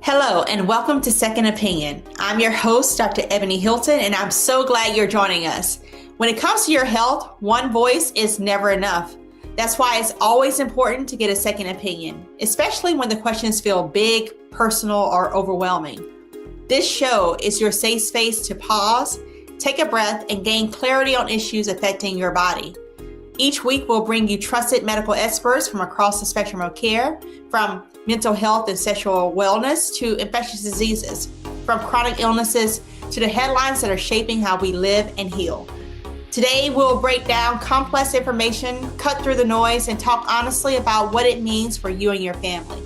Hello and welcome to Second Opinion. I'm your host, Dr. Ebony Hilton, and I'm so glad you're joining us. When it comes to your health, one voice is never enough. That's why it's always important to get a second opinion, especially when the questions feel big, personal, or overwhelming. This show is your safe space to pause, take a breath, and gain clarity on issues affecting your body. Each week, we'll bring you trusted medical experts from across the spectrum of care, from mental health and sexual wellness to infectious diseases, from chronic illnesses to the headlines that are shaping how we live and heal. Today, we'll break down complex information, cut through the noise, and talk honestly about what it means for you and your family.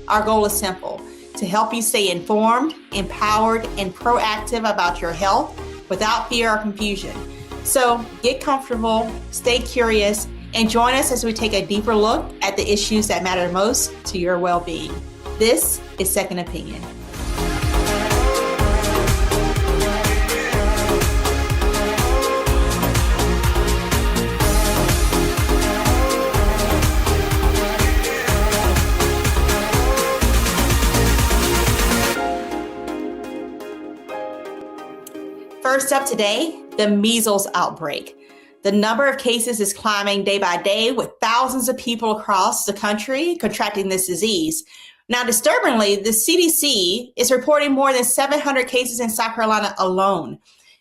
Our goal is simple: to help you stay informed, empowered, and proactive about your health without fear or confusion. So get comfortable, stay curious, and join us as we take a deeper look at the issues that matter most to your well-being. This is Second Opinion. First up today, the measles outbreak. The number of cases is climbing day by day, with thousands of people across the country contracting this disease. Now, disturbingly, the CDC is reporting more than 700 cases in South Carolina alone.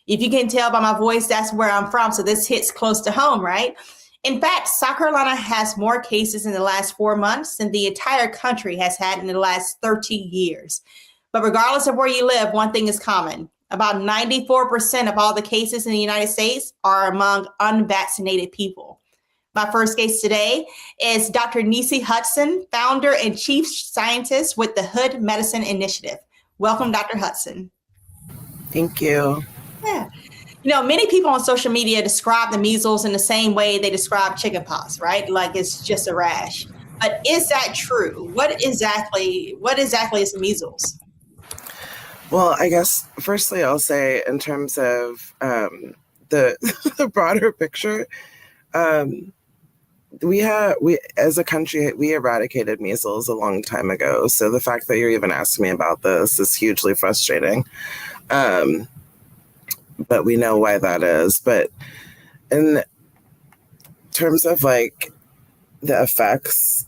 If you can tell by my voice, that's where I'm from, so this hits close to home, right? In fact, South Carolina has more cases in the last 4 months than the entire country has had in the last 30 years. But regardless of where you live, one thing is common. About 94% of all the cases in the United States are among unvaccinated people. My first guest today is Dr. Nisi Hudson, founder and chief scientist with the Hood Medicine Initiative. Welcome, Dr. Hudson. Thank you. Yeah. You know, many people on social media describe the measles in the same way they describe chickenpox, right? Like it's just a rash. But is that true? What exactly is measles? Well, I guess firstly, I'll say in terms of the the broader picture, we as a country, we eradicated measles a long time ago. So the fact that you're even asking me about this is hugely frustrating. But we know why that is. But in terms of like the effects,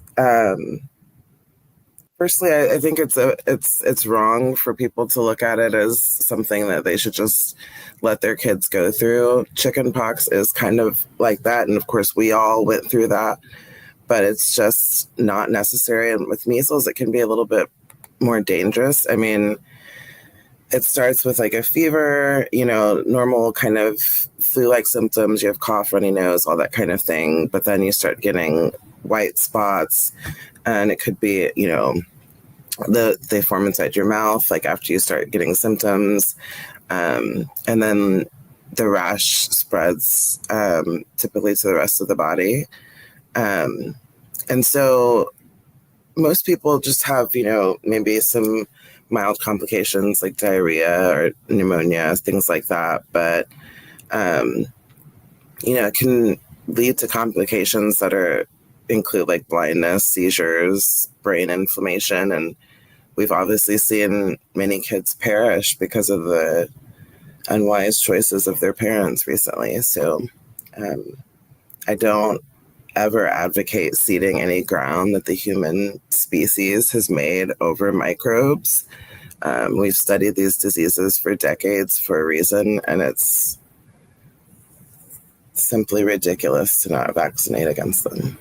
firstly, I think it's wrong for people to look at it as something that they should just let their kids go through. Chickenpox is kind of like that, and of course, we all went through that, but it's just not necessary. And with measles, it can be a little bit more dangerous. I mean, it starts with like a fever, normal kind of flu-like symptoms. You have cough, runny nose, all that kind of thing, but then you start getting white spots. And it could be, they form inside your mouth, like after you start getting symptoms. And then the rash spreads typically to the rest of the body. And so most people just have, maybe some mild complications like diarrhea or pneumonia, things like that. But, it can lead to complications that include like blindness, seizures, brain inflammation, and we've obviously seen many kids perish because of the unwise choices of their parents recently. So I don't ever advocate ceding any ground that the human species has made over microbes. We've studied these diseases for decades for a reason, and it's simply ridiculous to not vaccinate against them.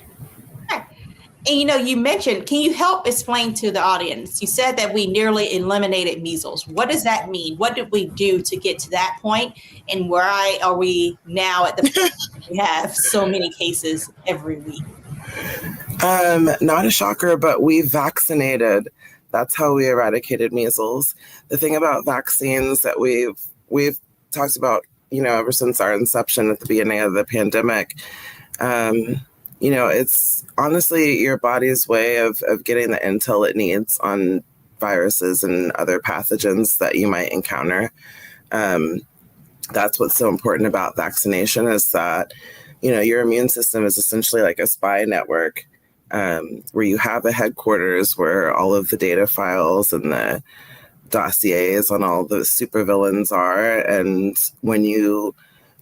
And you mentioned, can you help explain to the audience? You said that we nearly eliminated measles. What does that mean? What did we do to get to that point? And why are we now at the point we have so many cases every week? Not a shocker, but we vaccinated. That's how we eradicated measles. The thing about vaccines that we've talked about, ever since our inception at the beginning of the pandemic, it's honestly your body's way of getting the intel it needs on viruses and other pathogens that you might encounter. That's what's so important about vaccination is that, your immune system is essentially like a spy network where you have a headquarters where all of the data files and the dossiers on all the supervillains are. And when you,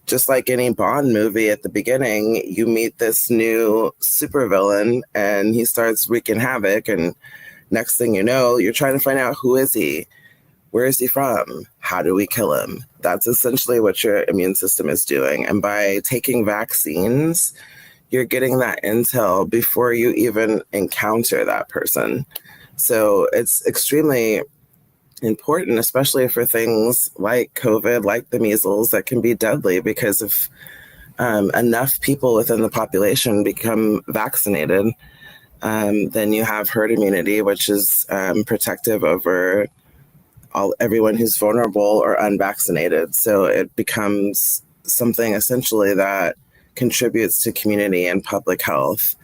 just like any Bond movie at the beginning, you meet this new supervillain and he starts wreaking havoc. And next thing you know, you're trying to find out, who is he? Where is he from? How do we kill him? That's essentially what your immune system is doing. And by taking vaccines, you're getting that intel before you even encounter that person. So it's extremely important, especially for things like COVID, like the measles, that can be deadly because if enough people within the population become vaccinated, then you have herd immunity, which is protective over everyone who's vulnerable or unvaccinated. So it becomes something essentially that contributes to community and public health.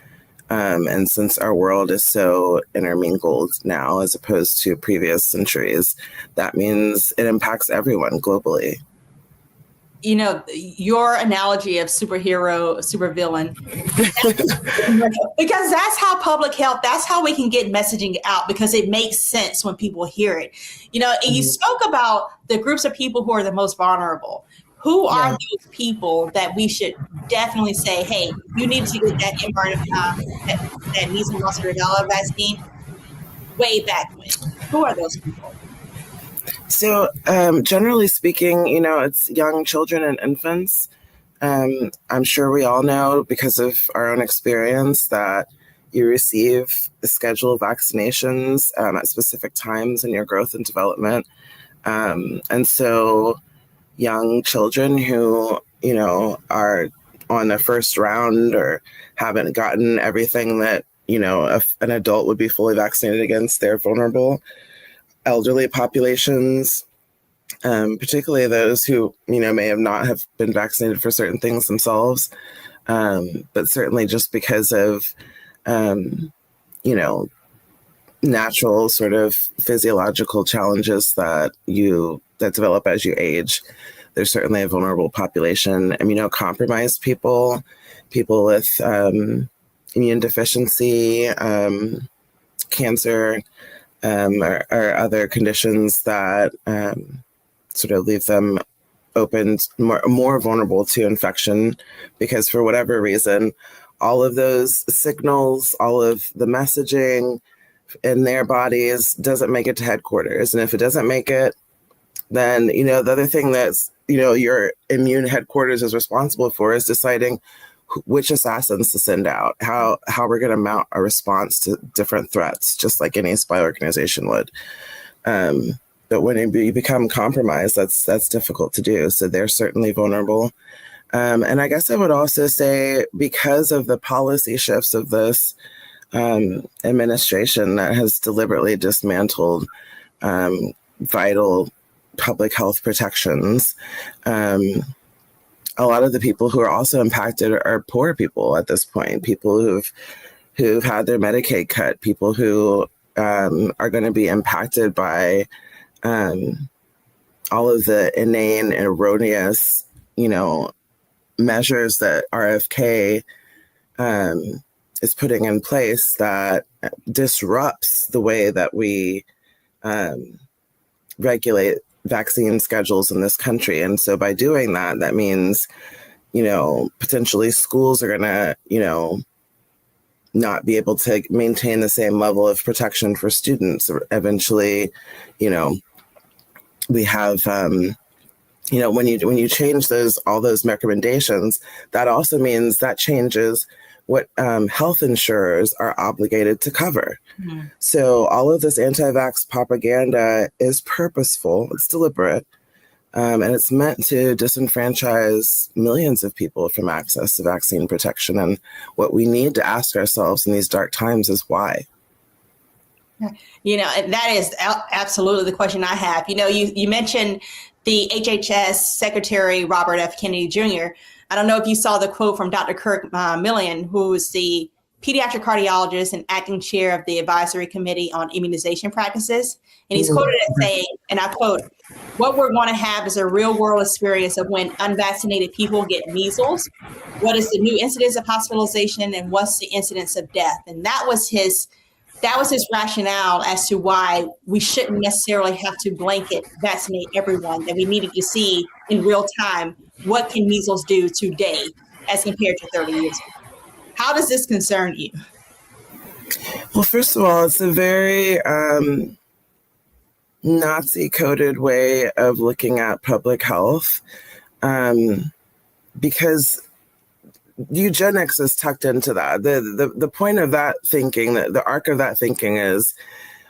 And since our world is so intermingled now as opposed to previous centuries, that means it impacts everyone globally. You know, your analogy of superhero, supervillain, because that's how public health, that's how we can get messaging out, because it makes sense when people hear it. You know, and you spoke about the groups of people who are the most vulnerable. Who are those people that we should definitely say, hey, you need to get that mRNA, that measles, mumps, rubella vaccine way back when? Who are those people? So generally speaking, you know, it's young children and infants. I'm sure we all know, because of our own experience, that you receive a schedule of vaccinations at specific times in your growth and development. And so young children who, you know, are on a first round or haven't gotten everything that, you know, an adult would be fully vaccinated against, they're vulnerable. Elderly populations, particularly those who, you know, may have not have been vaccinated for certain things themselves, but certainly just because of, you know, natural sort of physiological challenges that develop as you age. There's certainly a vulnerable population. Immunocompromised people with immune deficiency, cancer, or other conditions that sort of leave them open, more vulnerable to infection, because for whatever reason, all of those signals, all of the messaging in their bodies doesn't make it to headquarters. And if it doesn't make it, then, you know, the other thing that's, you know, your immune headquarters is responsible for is deciding which assassins to send out, how we're going to mount a response to different threats, just like any spy organization would. But when you become compromised, that's difficult to do. So they're certainly vulnerable. And I guess I would also say, because of the policy shifts of this administration that has deliberately dismantled vital public health protections, a lot of the people who are also impacted are poor people at this point, people who've had their Medicaid cut, people who are going to be impacted by all of the inane and erroneous, you know, measures that RFK is putting in place that disrupts the way that we regulate vaccine schedules in this country. And so by doing that, that means, you know, potentially schools are going to, you know, not be able to maintain the same level of protection for students. Eventually, you know, we have, you know, when you change all those recommendations, that also means that changes what health insurers are obligated to cover. Mm-hmm. So all of this anti-vax propaganda is purposeful, it's deliberate, and it's meant to disenfranchise millions of people from access to vaccine protection. And what we need to ask ourselves in these dark times is why. You know, and that is absolutely the question I have. You know, you mentioned the HHS Secretary Robert F. Kennedy Jr. I don't know if you saw the quote from Dr. Kirk Millian, who is the pediatric cardiologist and acting chair of the Advisory Committee on Immunization Practices. And he's quoted as saying, and I quote, "What we're going to have is a real world experience of when unvaccinated people get measles. What is the new incidence of hospitalization and what's the incidence of death?" And that was his rationale as to why we shouldn't necessarily have to blanket vaccinate everyone, that we needed to see in real time what can measles do today as compared to 30 years ago. How does this concern you? Well, first of all, it's a very Nazi-coded way of looking at public health, because eugenics is tucked into that. The point of that thinking, the arc of that thinking is,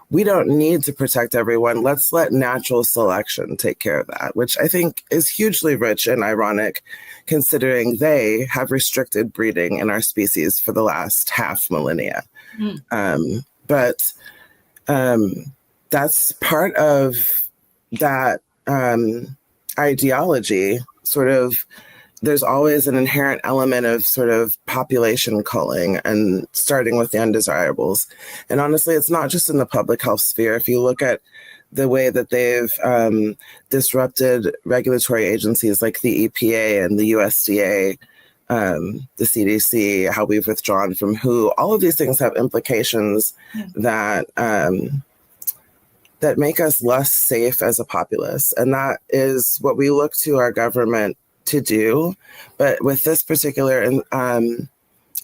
we don't need to protect everyone. Let's let natural selection take care of that, which I think is hugely rich and ironic, considering they have restricted breeding in our species for the last half millennia. But that's part of that ideology. Sort of, there's always an inherent element of sort of population culling and starting with the undesirables. And honestly, it's not just in the public health sphere. If you look at the way that they've disrupted regulatory agencies like the EPA and the USDA, the CDC, how we've withdrawn from WHO, all of these things have implications that that make us less safe as a populace. And that is what we look to our government to do. But with this particular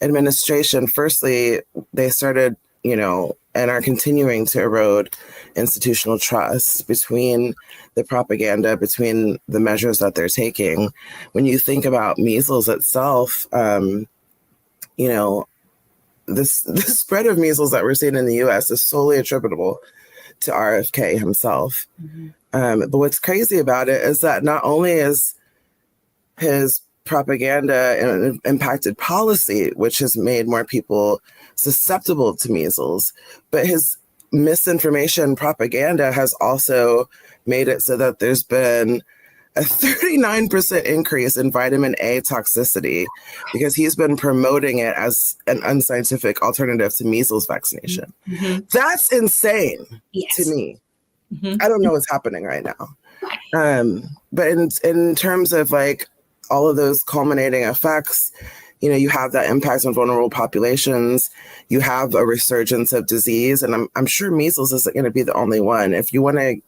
administration, firstly, they started, and are continuing to erode institutional trust between the propaganda, between the measures that they're taking. When you think about measles itself, the spread of measles that we're seeing in the US is solely attributable to RFK himself. But what's crazy about it is that not only is his propaganda and impacted policy, which has made more people susceptible to measles, but his misinformation propaganda has also made it so that there's been a 39% increase in vitamin A toxicity because he's been promoting it as an unscientific alternative to measles vaccination. That's insane to me. I don't know what's happening right now. But in terms of like all of those culminating effects, you have that impact on vulnerable populations. You have a resurgence of disease, and I'm sure measles isn't going to be the only one. If you want to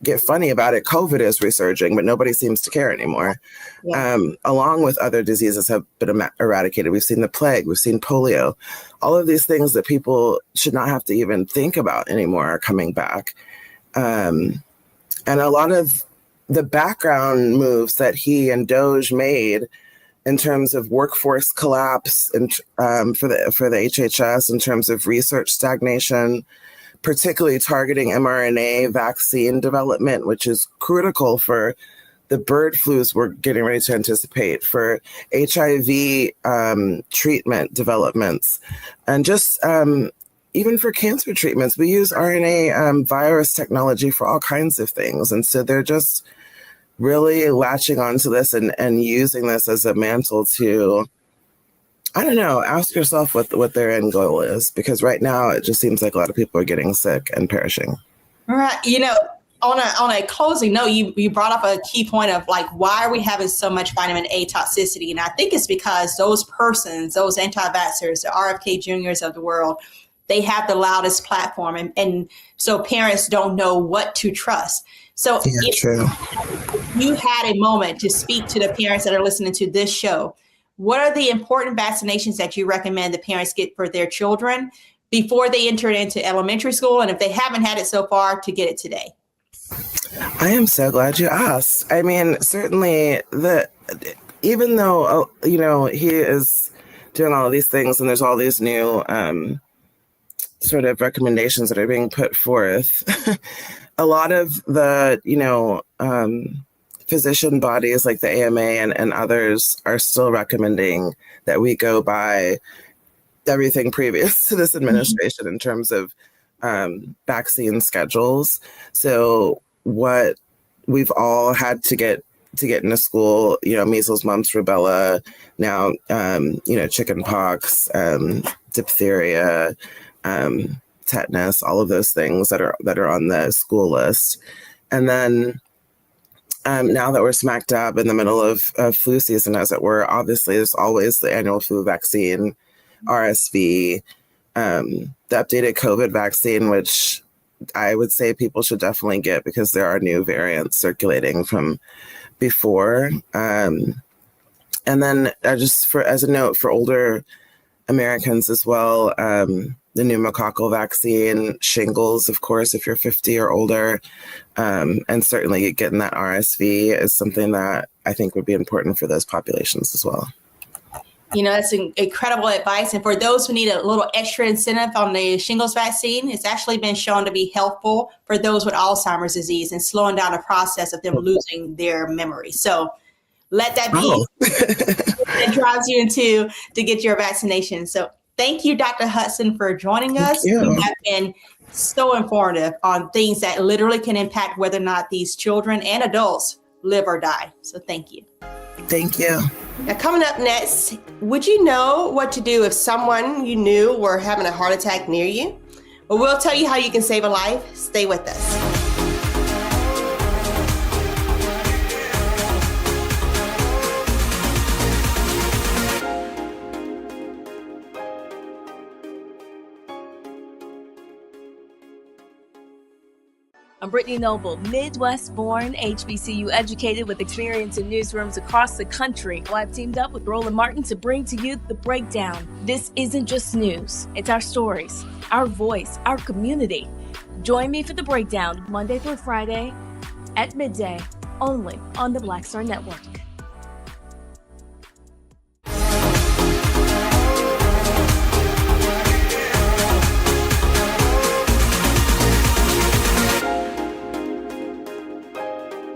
get funny about it, COVID is resurging, but nobody seems to care anymore. Along with other diseases have been eradicated. We've seen the plague, we've seen polio. All of these things that people should not have to even think about anymore are coming back. And a lot of the background moves that he and Doge made in terms of workforce collapse and for the HHS, in terms of research stagnation, particularly targeting mRNA vaccine development, which is critical for the bird flus we're getting ready to anticipate, for HIV treatment developments, and just even for cancer treatments. We use RNA virus technology for all kinds of things. And so they're just really latching onto this and using this as a mantle to, I don't know, ask yourself what their end goal is, because right now it just seems like a lot of people are getting sick and perishing. Right. On a closing note, you brought up a key point of like, why are we having so much vitamin A toxicity? And I think it's because those persons, those anti-vaxxers, the RFK Juniors of the world, they have the loudest platform. And so parents don't know what to trust. So if you had a moment to speak to the parents that are listening to this show, what are the important vaccinations that you recommend the parents get for their children before they enter into elementary school? And if they haven't had it so far, to get it today? I am so glad you asked. I mean, certainly even though, he is doing all of these things and there's all these new sort of recommendations that are being put forth, a lot of the, physician bodies like the AMA and others are still recommending that we go by everything previous to this administration in terms of vaccine schedules. So what we've all had to get into school, measles, mumps, rubella, now, chicken pox, diphtheria, tetanus, all of those things that are on the school list. And then now that we're smack dab in the middle of flu season, as it were, obviously there's always the annual flu vaccine, RSV, the updated COVID vaccine, which I would say people should definitely get because there are new variants circulating from before. And then just as a note for older Americans as well, the pneumococcal vaccine, shingles, of course, if you're 50 or older, and certainly getting that RSV is something that I think would be important for those populations as well. That's incredible advice. And for those who need a little extra incentive on the shingles vaccine, it's actually been shown to be helpful for those with Alzheimer's disease and slowing down the process of them losing their memory. So let that be that drives you to get your vaccination. So thank you, Dr. Hudson, for joining us. You have been so informative on things that literally can impact whether or not these children and adults live or die. So thank you. Thank you. Now, coming up next, would you know what to do if someone you knew were having a heart attack near you? Well, we'll tell you how you can save a life. Stay with us. I'm Brittany Noble, Midwest-born, HBCU educated with experience in newsrooms across the country. Well, I've teamed up with Roland Martin to bring to you The Breakdown. This isn't just news. It's our stories, our voice, our community. Join me for The Breakdown Monday through Friday at midday, only on the Black Star Network.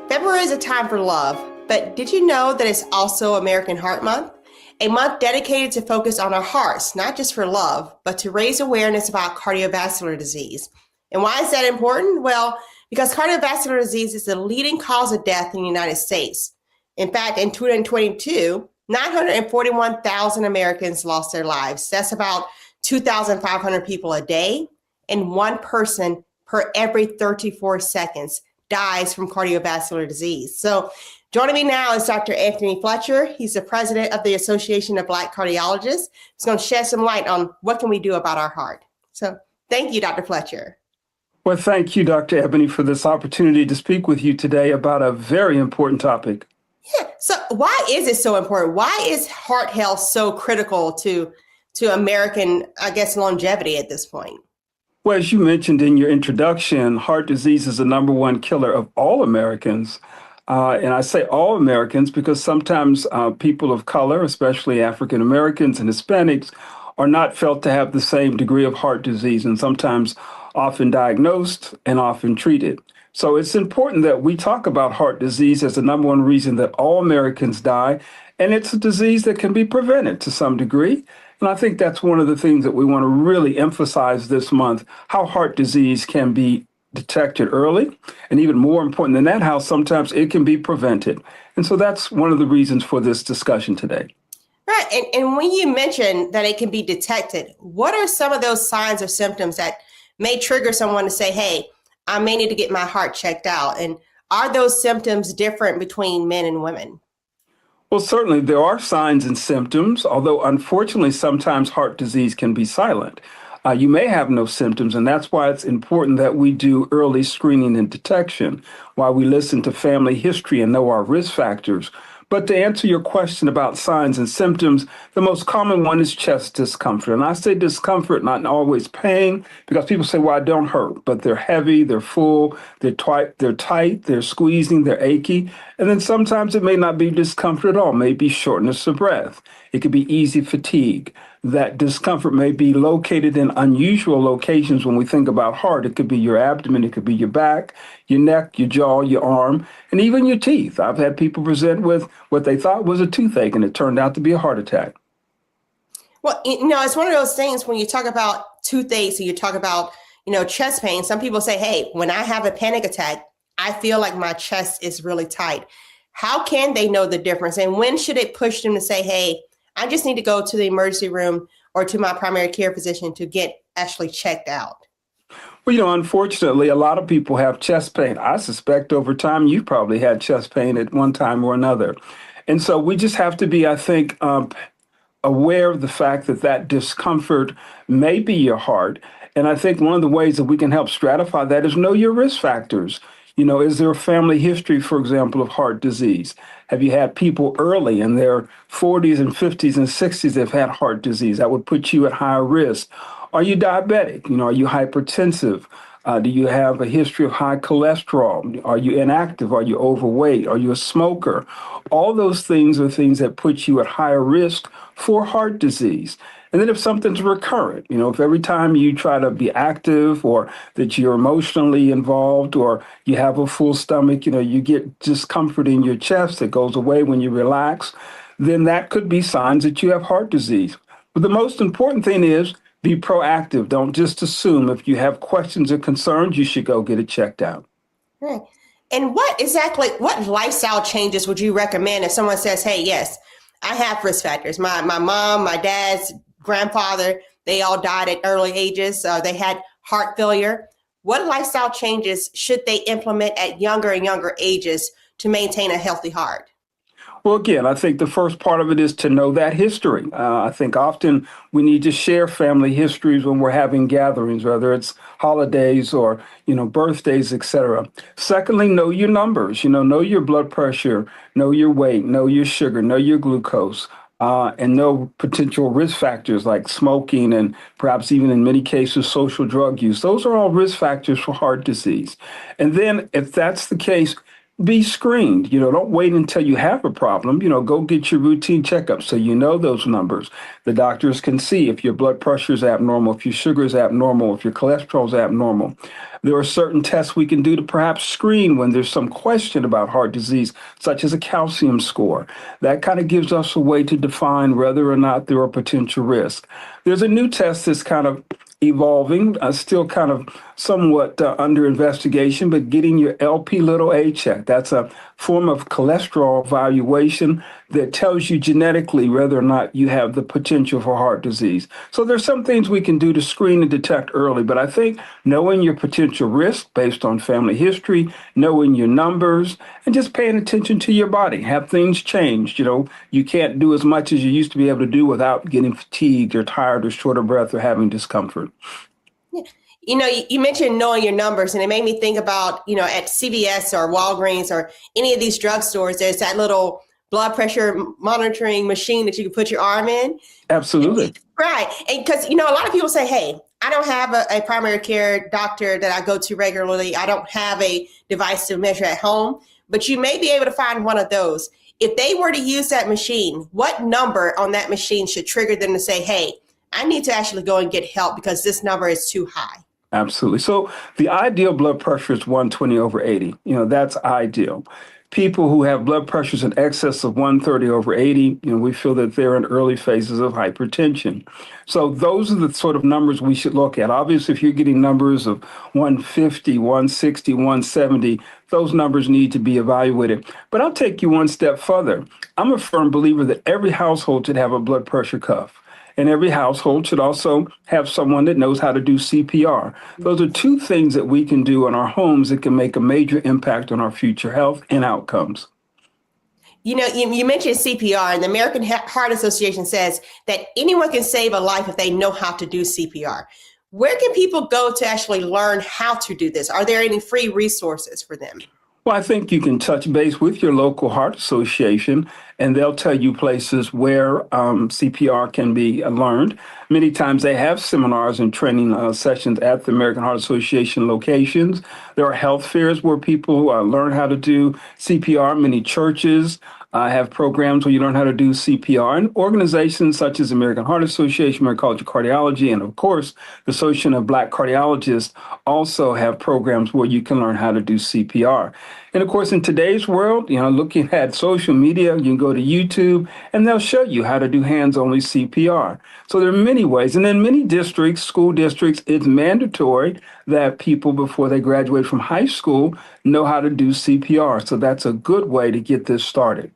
February is a time for love, but did you know that it's also American Heart Month? A month dedicated to focus on our hearts, not just for love, but to raise awareness about cardiovascular disease. And why is that important? Well, because cardiovascular disease is the leading cause of death in the United States. In fact, in 2022, 941,000 Americans lost their lives. That's about 2,500 people a day, and one person per every 34 seconds dies from cardiovascular disease. So joining me now is Dr. Anthony Fletcher. He's the president of the Association of Black Cardiologists. He's going to shed some light on what can we do about our heart. So thank you, Dr. Fletcher. Well, thank you, Dr. Ebony, for this opportunity to speak with you today about a very important topic. Yeah. So why is it so important? Why is heart health so critical to American, longevity at this point? Well, as you mentioned in your introduction, heart disease is the number one killer of all Americans. And I say all Americans because sometimes people of color, especially African Americans and Hispanics, are not felt to have the same degree of heart disease and sometimes often diagnosed and often treated. So it's important that we talk about heart disease as the number one reason that all Americans die. And it's a disease that can be prevented to some degree. And I think that's one of the things that we want to really emphasize this month, how heart disease can be detected early. And even more important than that, how sometimes it can be prevented. And so that's one of the reasons for this discussion today. Right. And when you mention that it can be detected, what are some of those signs or symptoms that may trigger someone to say, hey, I may need to get my heart checked out? And are those symptoms different between men and women? Well, certainly there are signs and symptoms, although unfortunately sometimes heart disease can be silent. You may have no symptoms, and that's why it's important that we do early screening and detection, why we listen to family history and know our risk factors. But to answer your question about signs and symptoms, the most common one is chest discomfort. And I say discomfort, not always pain, because people say, well, I don't hurt, but they're heavy, they're full, they're tight, they're squeezing, they're achy. And then sometimes it may not be discomfort at all, it may be shortness of breath. It could be easy fatigue. That discomfort may be located in unusual locations when we think about heart. It could be your abdomen, it could be your back, your neck, your jaw, your arm, and even your teeth. I've had people present with what they thought was a toothache, and it turned out to be a heart attack. Well, it's one of those things when you talk about toothaches and you talk about, chest pain, some people say, hey, when I have a panic attack, I feel like my chest is really tight. How can they know the difference? And when should it push them to say, hey, I just need to go to the emergency room or to my primary care physician to get actually checked out? Well, unfortunately, a lot of people have chest pain. I suspect over time you've probably had chest pain at one time or another. And so we just have to be, I think, aware of the fact that that discomfort may be your heart. And I think one of the ways that we can help stratify that is know your risk factors. Is there a family history, for example, of heart disease? Have you had people early in their 40s and 50s and 60s that have had heart disease? That would put you at higher risk. Are you diabetic? Are you hypertensive? Do you have a history of high cholesterol? Are you inactive? Are you overweight? Are you a smoker? All those things are things that put you at higher risk for heart disease. And then if something's recurrent, if every time you try to be active or that you're emotionally involved or you have a full stomach, you get discomfort in your chest that goes away when you relax, then that could be signs that you have heart disease. But the most important thing is be proactive. Don't just assume. If you have questions or concerns, you should go get it checked out. Right. And what lifestyle changes would you recommend if someone says, hey, yes, I have risk factors. My mom, my dad's grandfather, they all died at early ages. They had heart failure. What lifestyle changes should they implement at younger and younger ages to maintain a healthy heart? Well, again, I think the first part of it is to know that history. I think often we need to share family histories when we're having gatherings, whether it's holidays or, birthdays, et cetera. Secondly, know your numbers, know your blood pressure, know your weight, know your sugar, know your glucose. And know potential risk factors like smoking and perhaps even in many cases, social drug use. Those are all risk factors for heart disease. And then if that's the case, be screened. Don't wait until you have a problem. Go get your routine checkup so you know those numbers. The doctors can see if your blood pressure is abnormal, if your sugar is abnormal, if your cholesterol is abnormal. There are certain tests we can do to perhaps screen when there's some question about heart disease, such as a calcium score. That kind of gives us a way to define whether or not there are potential risks. There's a new test that's kind of evolving, still kind of somewhat under investigation, but getting your Lp(a) checked. That's a form of cholesterol evaluation that tells you genetically whether or not you have the potential for heart disease. So there's some things we can do to screen and detect early, but I think knowing your potential risk based on family history, knowing your numbers, and just paying attention to your body. Have things changed? You can't do as much as you used to be able to do without getting fatigued or tired or short of breath or having discomfort. You mentioned knowing your numbers, and it made me think about, at CVS or Walgreens or any of these drugstores, there's that little blood pressure monitoring machine that you can put your arm in. Absolutely. Right. And because, a lot of people say, hey, I don't have a primary care doctor that I go to regularly. I don't have a device to measure at home, but you may be able to find one of those. If they were to use that machine, what number on that machine should trigger them to say, hey, I need to actually go and get help because this number is too high? Absolutely. So the ideal blood pressure is 120/80. That's ideal. People who have blood pressures in excess of 130/80, we feel that they're in early phases of hypertension. So those are the sort of numbers we should look at. Obviously, if you're getting numbers of 150, 160, 170, those numbers need to be evaluated. But I'll take you one step further. I'm a firm believer that every household should have a blood pressure cuff. And every household should also have someone that knows how to do CPR. Those are two things that we can do in our homes that can make a major impact on our future health and outcomes. You mentioned CPR, and the American Heart Association says that anyone can save a life if they know how to do CPR. Where can people go to actually learn how to do this? Are there any free resources for them? Well, I think you can touch base with your local heart association, and they'll tell you places where CPR can be learned. Many times they have seminars and training sessions at the American Heart Association locations. There are health fairs where people learn how to do CPR. Many churches have programs where you learn how to do CPR, and organizations such as the American Heart Association, American College of Cardiology, and of course, the Association of Black Cardiologists also have programs where you can learn how to do CPR. And of course, in today's world, looking at social media, you can go to YouTube and they'll show you how to do hands-only CPR. So there are many ways. And in many districts, school districts, it's mandatory that people before they graduate from high school know how to do CPR. So that's a good way to get this started.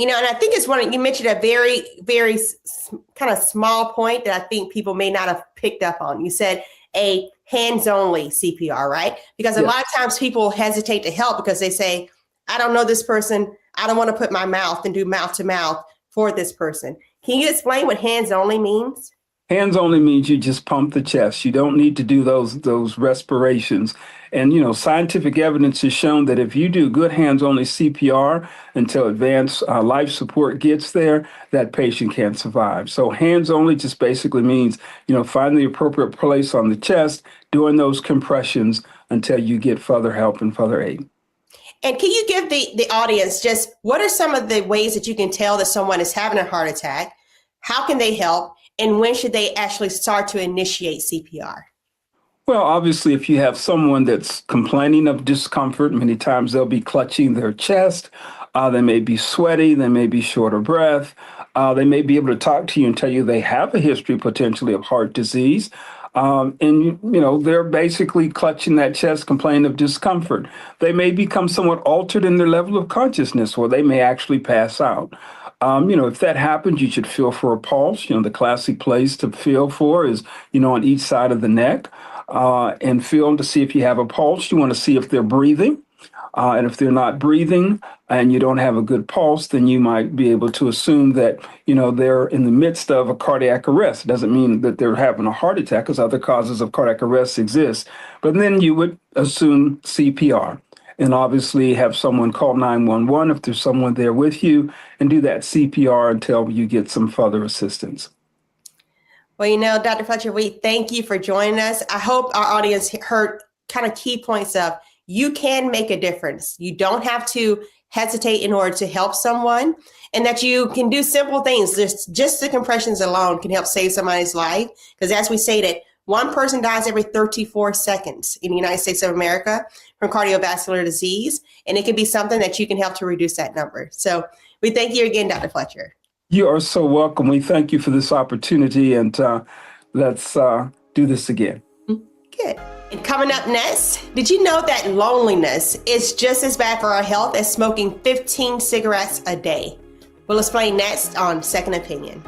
And I think it's you mentioned a very, very kind of small point that I think people may not have picked up on. You said a hands-only CPR, right? Because a lot of times people hesitate to help because they say, I don't know this person. I don't want to put my mouth and do mouth to mouth for this person. Can you explain what hands-only means? Hands only means you just pump the chest. You don't need to do those respirations. And, scientific evidence has shown that if you do good hands only CPR until advanced life support gets there, that patient can survive. So hands only just basically means, find the appropriate place on the chest, doing those compressions until you get further help and further aid. And can you give the audience just what are some of the ways that you can tell that someone is having a heart attack? How can they help? And when should they actually start to initiate CPR? Well, obviously, if you have someone that's complaining of discomfort, many times they'll be clutching their chest. They may be sweaty. They may be short of breath. They may be able to talk to you and tell you they have a history potentially of heart disease. They're basically clutching that chest, complaining of discomfort. They may become somewhat altered in their level of consciousness, or they may actually pass out. If that happens, you should feel for a pulse. The classic place to feel for is, on each side of the neck, and feel to see if you have a pulse. You want to see if they're breathing. And if they're not breathing and you don't have a good pulse, then you might be able to assume that, they're in the midst of a cardiac arrest. It doesn't mean that they're having a heart attack because other causes of cardiac arrest exist. But then you would assume CPR. And obviously have someone call 911 if there's someone there with you and do that CPR until you get some further assistance. Well, Dr. Fletcher, we thank you for joining us. I hope our audience heard kind of key points of you can make a difference. You don't have to hesitate in order to help someone, and that you can do simple things. Just the compressions alone can help save somebody's life. Because as we stated, one person dies every 34 seconds in the United States of America from cardiovascular disease, and it can be something that you can help to reduce that number. So we thank you again, Dr. Fletcher. You are so welcome. We thank you for this opportunity, and let's do this again. Good. And coming up next, did you know that loneliness is just as bad for our health as smoking 15 cigarettes a day? We'll explain next on Second Opinion.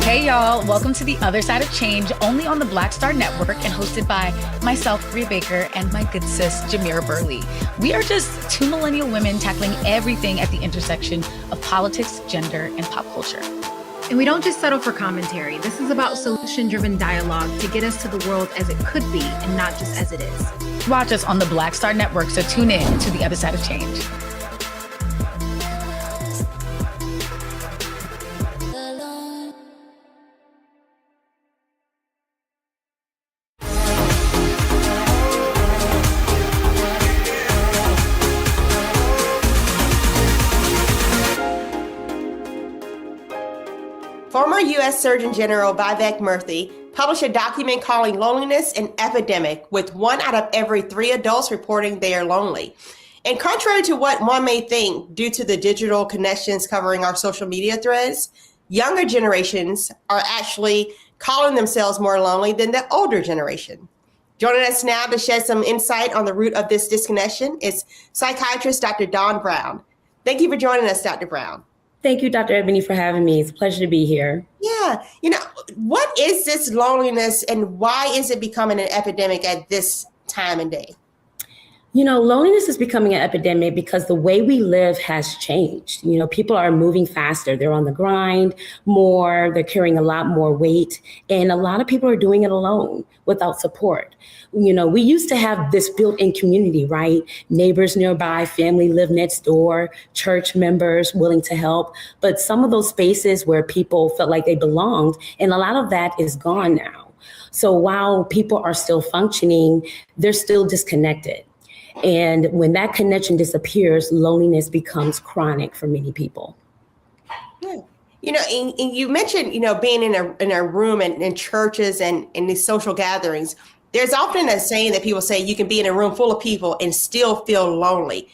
Hey y'all, welcome to The Other Side of Change, only on the Black Star Network and hosted by myself, Bria Baker, and my good sis, Jamira Burley. We are just two millennial women tackling everything at the intersection of politics, gender, and pop culture. And we don't just settle for commentary. This is about solution-driven dialogue to get us to the world as it could be and not just as it is. Watch us on the Black Star Network, so tune in to The Other Side of Change. Former U.S. Surgeon General Vivek Murthy published a document calling loneliness an epidemic, with 1 out of every 3 adults reporting they are lonely. And contrary to what one may think, due to the digital connections covering our social media threads, younger generations are actually calling themselves more lonely than the older generation. Joining us now to shed some insight on the root of this disconnection is psychiatrist Dr. Dawn Brown. Thank you for joining us, Dr. Brown. Thank you, Dr. Ebony, for having me. It's a pleasure to be here. Yeah. What is this loneliness and why is it becoming an epidemic at this time and day? Loneliness is becoming an epidemic because the way we live has changed. People are moving faster. They're on the grind more. They're carrying a lot more weight. And a lot of people are doing it alone without support. We used to have this built-in community, right? Neighbors nearby, family live next door, church members willing to help. But some of those spaces where people felt like they belonged, and a lot of that is gone now. So while people are still functioning, they're still disconnected. And when that connection disappears, loneliness becomes chronic for many people. And you mentioned, being in a room and in churches and in these social gatherings. There's often a saying that people say you can be in a room full of people and still feel lonely.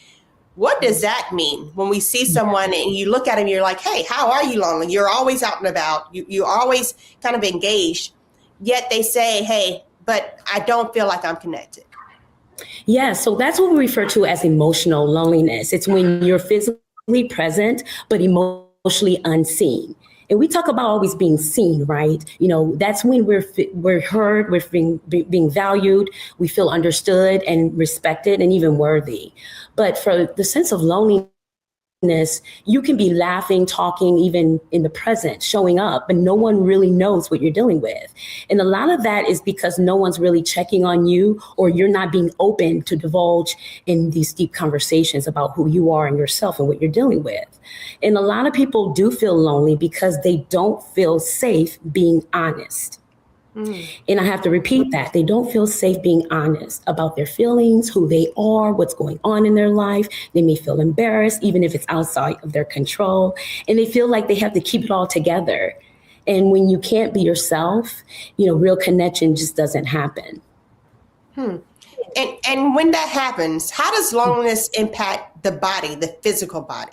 What does that mean when we see someone and you look at them, you're like, hey, how are you lonely? You're always out and about. You're always kind of engaged. Yet they say, hey, but I don't feel like I'm connected. Yeah, so that's what we refer to as emotional loneliness. It's when you're physically present, but emotionally unseen. And we talk about always being seen, right? You know, that's when we're heard, we're being valued, we feel understood and respected and even worthy. But for the sense of loneliness, you can be laughing, talking, even in the present, showing up, but no one really knows what you're dealing with. And a lot of that is because no one's really checking on you, or you're not being open to divulge in these deep conversations about who you are and yourself and what you're dealing with. And a lot of people do feel lonely because they don't feel safe being honest. And I have to repeat that. They don't feel safe being honest about their feelings, who they are, what's going on in their life. They may feel embarrassed, even if it's outside of their control. And they feel like they have to keep it all together. And when you can't be yourself, you know, real connection just doesn't happen. And when that happens, how does loneliness impact the body, the physical body?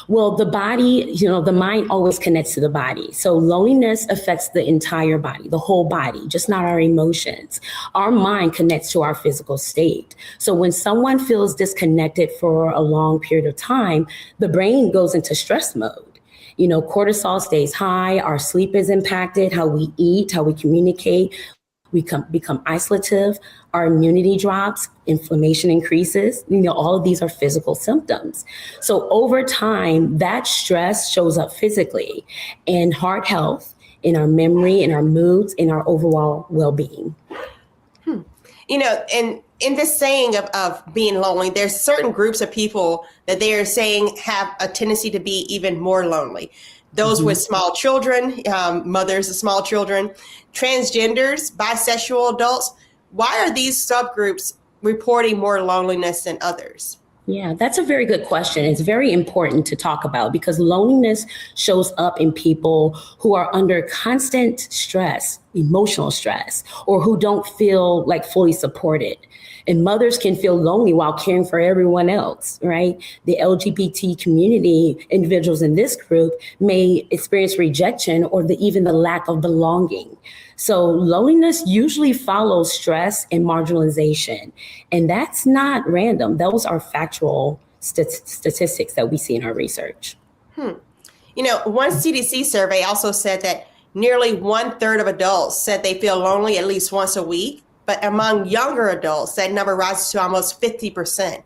Well, the body, you know, the mind always connects to the body. So loneliness affects the entire body, the whole body, just not our emotions. Our mind connects to our physical state. So when someone feels disconnected for a long period of time, the brain goes into stress mode. You know, cortisol stays high, our sleep is impacted, how we eat, how we communicate. We become isolative, our immunity drops, inflammation increases. You know, all of these are physical symptoms. So over time, that stress shows up physically in heart health, in our memory, in our moods, in our overall well-being. You know, and in this saying of being lonely, there's certain groups of people that they are saying have a tendency to be even more lonely. Those with small children, mothers of small children, transgenders, bisexual adults. Why are these subgroups reporting more loneliness than others? Yeah, that's a very good question. It's very important to talk about because loneliness shows up in people who are under constant stress, emotional stress, or who don't feel like fully supported. And mothers can feel lonely while caring for everyone else, right? The LGBT community, individuals in this group may experience rejection or even the lack of belonging. So loneliness usually follows stress and marginalization. And that's not random. Those are factual statistics that we see in our research. You know, one CDC survey also said that nearly 1/3 of adults said they feel lonely at least once a week. But among younger adults, that number rises to almost 50%.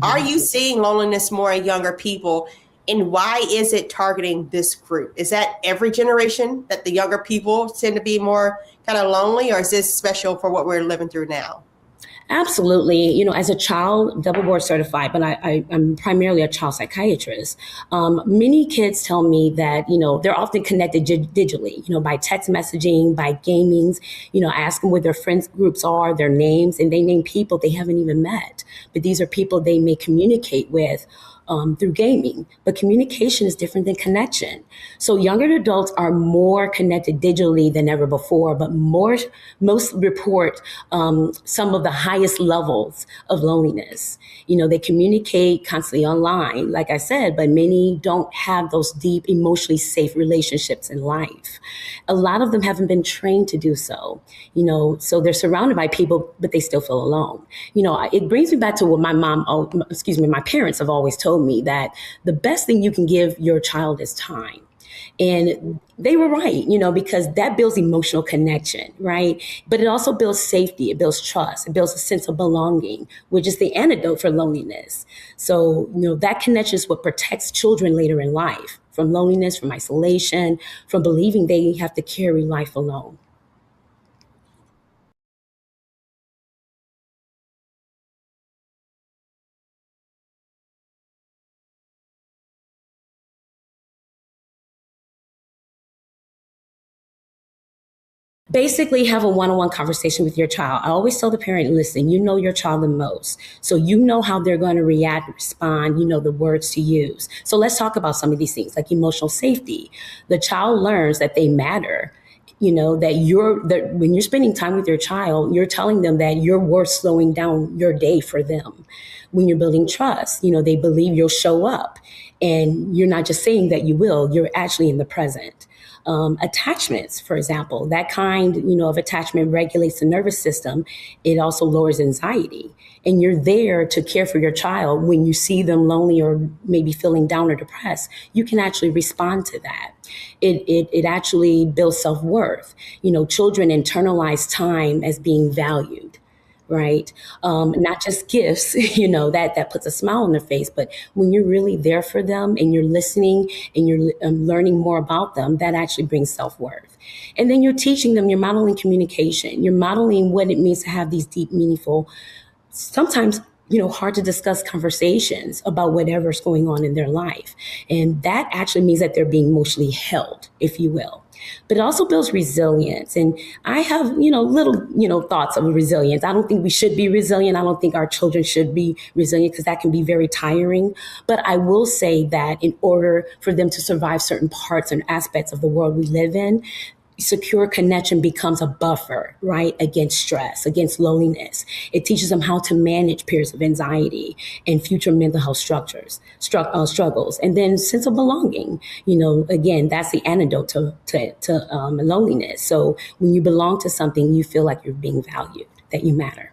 Are you seeing loneliness more in younger people? And why is it targeting this group? Is that every generation that the younger people tend to be more kind of lonely, or is this special for what we're living through now? Absolutely. You know, as a child, double board certified, but I'm primarily a child psychiatrist. Many kids tell me that, you know, they're often connected digitally, you know, by text messaging, by gamings, you know, ask them where their friends groups are, their names, and they name people they haven't even met. But these are people they may communicate with through gaming. But communication is different than connection. So younger adults are more connected digitally than ever before, but most report some of the highest levels of loneliness. You know, they communicate constantly online, like I said, but many don't have those deep, emotionally safe relationships in life. A lot of them haven't been trained to do so, you know, so they're surrounded by people, but they still feel alone. You know, it brings me back to what my parents have always told me, that the best thing you can give your child is time. And they were right, you know, because that builds emotional connection, right? But it also builds safety, it builds trust, it builds a sense of belonging, which is the antidote for loneliness. So, you know, that connection is what protects children later in life from loneliness, from isolation, from believing they have to carry life alone. Basically, have a one-on-one conversation with your child. I always tell the parent, listen, you know your child the most. So you know how they're going to react, respond, you know the words to use. So let's talk about some of these things like emotional safety. The child learns that they matter that when you're spending time with your child, you're telling them that you're worth slowing down your day for them. When you're building trust, they believe you'll show up, and you're not just saying that you will, you're actually in the present. Attachments, for example, that kind, of attachment regulates the nervous system. It also lowers anxiety. And you're there to care for your child. When you see them lonely or maybe feeling down or depressed, you can actually respond to that. It actually builds self-worth. Children internalize time as being valued. Right. Not just gifts, that puts a smile on their face, but when you're really there for them and you're listening and you're learning more about them, that actually brings self-worth. And then you're teaching them, you're modeling communication, you're modeling what it means to have these deep, meaningful, sometimes hard to discuss conversations about whatever's going on in their life. And that actually means that they're being emotionally held, if you will. But it also builds resilience. And I have, little, thoughts of resilience. I don't think we should be resilient. I don't think our children should be resilient because that can be very tiring. But I will say that in order for them to survive certain parts and aspects of the world we live in, secure connection becomes a buffer, right, against stress, against loneliness. It teaches them how to manage periods of anxiety and future mental health struggles. And then sense of belonging, again, that's the antidote to loneliness. So when you belong to something, you feel like you're being valued, that you matter.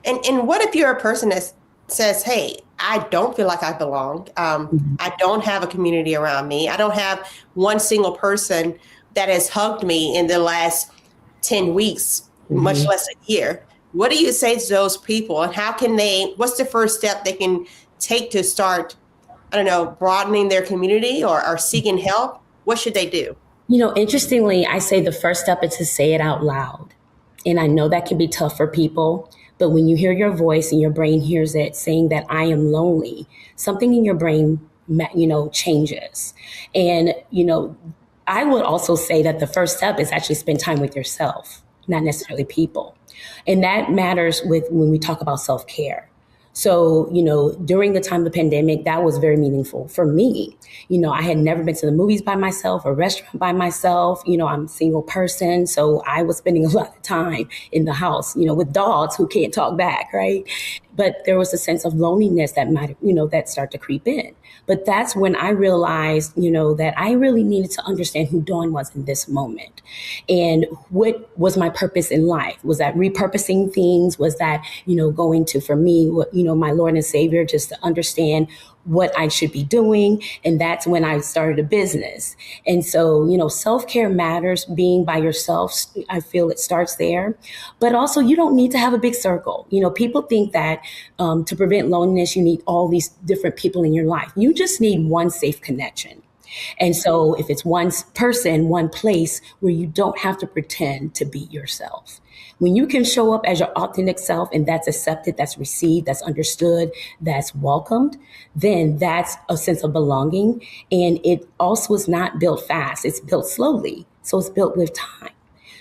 And what if you're a person that says, hey, I don't feel like I belong. I don't have a community around me. I don't have one single person that has hugged me in the last 10 weeks, much less a year. What do you say to those people, and what's the first step they can take to start, broadening their community or seeking help? What should they do? Interestingly, I say the first step is to say it out loud. And I know that can be tough for people, but when you hear your voice and your brain hears it saying that I am lonely, something in your brain, changes. And, I would also say that the first step is actually spend time with yourself, not necessarily people. And that matters when we talk about self-care. So, during the time of the pandemic, that was very meaningful for me. I had never been to the movies by myself, a restaurant by myself. I'm a single person. So I was spending a lot of time in the house, with dogs who can't talk back, right? But there was a sense of loneliness that might, that started to creep in. But that's when I realized, that I really needed to understand who Dawn was in this moment. And what was my purpose in life? Was that repurposing things? Was that, going to, for me, my Lord and Savior, just to understand what I should be doing. And that's when I started a business. And so, self-care matters. Being by yourself, I feel it starts there. But also, you don't need to have a big circle. People think that to prevent loneliness, you need all these different people in your life. You just need one safe connection. And so if it's one person, one place where you don't have to pretend to be yourself. When you can show up as your authentic self and that's accepted, that's received, that's understood, that's welcomed, then that's a sense of belonging. And it also is not built fast. It's built slowly. So it's built with time.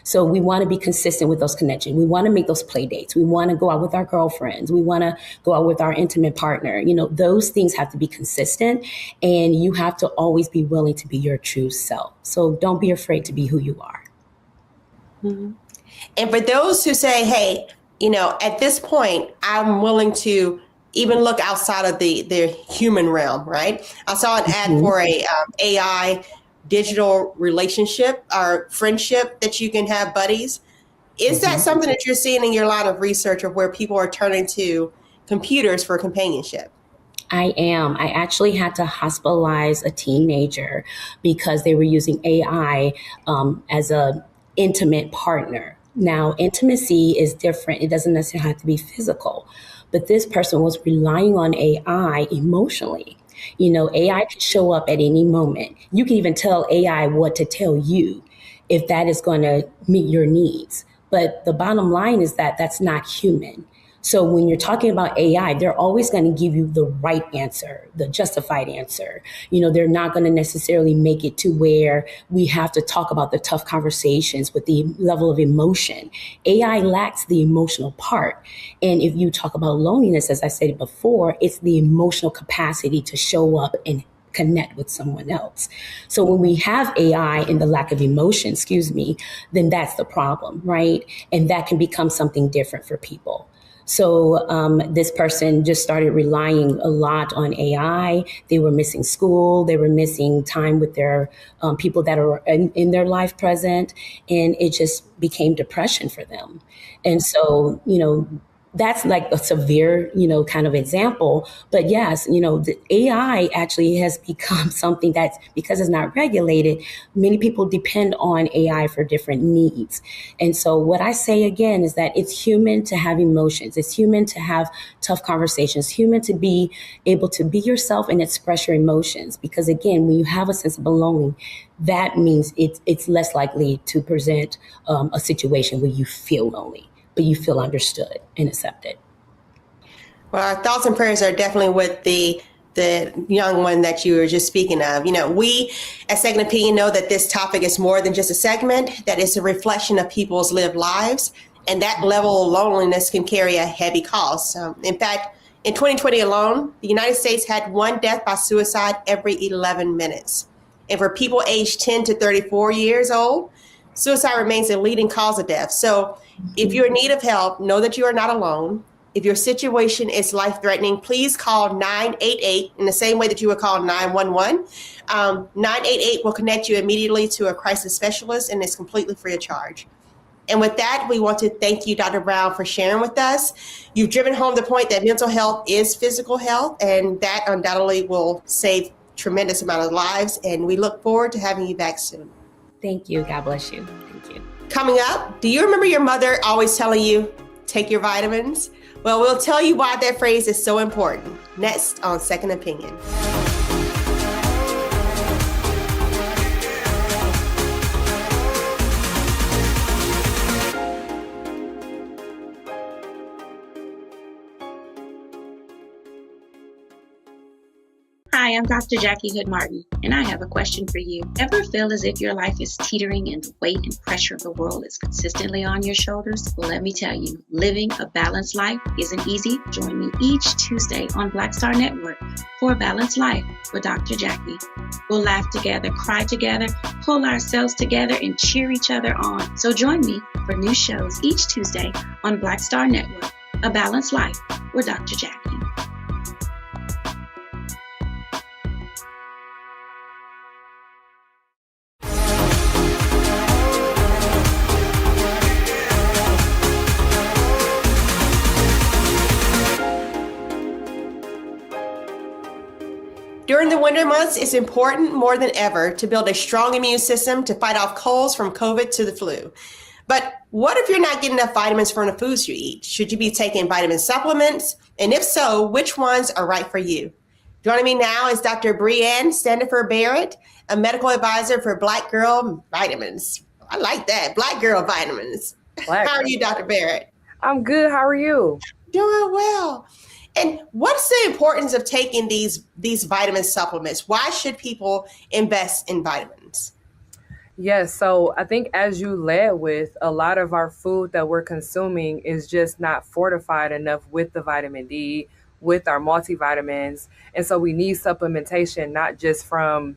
So we want to be consistent with those connections. We want to make those play dates. We want to go out with our girlfriends. We want to go out with our intimate partner. Those things have to be consistent, and you have to always be willing to be your true self. So don't be afraid to be who you are. Mm-hmm. And for those who say, hey, at this point, I'm willing to even look outside of the human realm, right? I saw an ad for a AI digital relationship or friendship that you can have buddies. Is that something that you're seeing in your line of research, of where people are turning to computers for companionship? I am. I actually had to hospitalize a teenager because they were using AI as a intimate partner. Now, intimacy is different. It doesn't necessarily have to be physical, but this person was relying on AI emotionally. AI can show up at any moment. You can even tell AI what to tell you if that is going to meet your needs. But the bottom line is that that's not human. So when you're talking about AI, they're always going to give you the right answer, the justified answer. They're not going to necessarily make it to where we have to talk about the tough conversations with the level of emotion. AI lacks the emotional part. And if you talk about loneliness, as I said before, it's the emotional capacity to show up and connect with someone else. So when we have AI and the lack of emotion, then that's the problem, right? And that can become something different for people. So this person just started relying a lot on AI. They were missing school. They were missing time with their people that are in their life present. And it just became depression for them. And so, that's like a severe, kind of example. But yes, the AI actually has become something that's, because it's not regulated, many people depend on AI for different needs. And so what I say again is that it's human to have emotions. It's human to have tough conversations, human to be able to be yourself and express your emotions. Because again, when you have a sense of belonging, that means it's less likely to present a situation where you feel lonely, but you feel understood and accepted. Well, our thoughts and prayers are definitely with the young one that you were just speaking of. We at Second Opinion know that this topic is more than just a segment, that it's a reflection of people's lived lives, and that level of loneliness can carry a heavy cost. In fact, in 2020 alone, the United States had one death by suicide every 11 minutes. And for people aged 10 to 34 years old, suicide remains a leading cause of death. So if you're in need of help, know that you are not alone. If your situation is life-threatening, please call 988 in the same way that you would call 911. 988 will connect you immediately to a crisis specialist, and it's completely free of charge. And with that, we want to thank you, Dr. Brown, for sharing with us. You've driven home the point that mental health is physical health, and that undoubtedly will save tremendous amount of lives. And we look forward to having you back soon. Thank you. God bless you. Thank you. Coming up, do you remember your mother always telling you, take your vitamins? Well, we'll tell you why that phrase is so important next on Second Opinion. Hi, I'm Dr. Jackie Hood Martin, and I have a question for you. Ever feel as if your life is teetering and the weight and pressure of the world is consistently on your shoulders? Well, let me tell you, living a balanced life isn't easy. Join me each Tuesday on Black Star Network for A Balanced Life with Dr. Jackie. We'll laugh together, cry together, pull ourselves together, and cheer each other on. So join me for new shows each Tuesday on Black Star Network, A Balanced Life with Dr. Jackie. During the winter months, it's important more than ever to build a strong immune system to fight off colds from COVID to the flu. But what if you're not getting enough vitamins from the foods you eat? Should you be taking vitamin supplements? And if so, which ones are right for you? Joining me now is Dr. Breanne Standifer Barrett, a medical advisor for Black Girl Vitamins. I like that, Black Girl Vitamins. How are you, Dr. Barrett? I'm good. How are you? Doing well. And what's the importance of taking these vitamin supplements? Why should people invest in vitamins? Yes, so I think as you led with, a lot of our food that we're consuming is just not fortified enough with the vitamin D, with our multivitamins. And so we need supplementation, not just from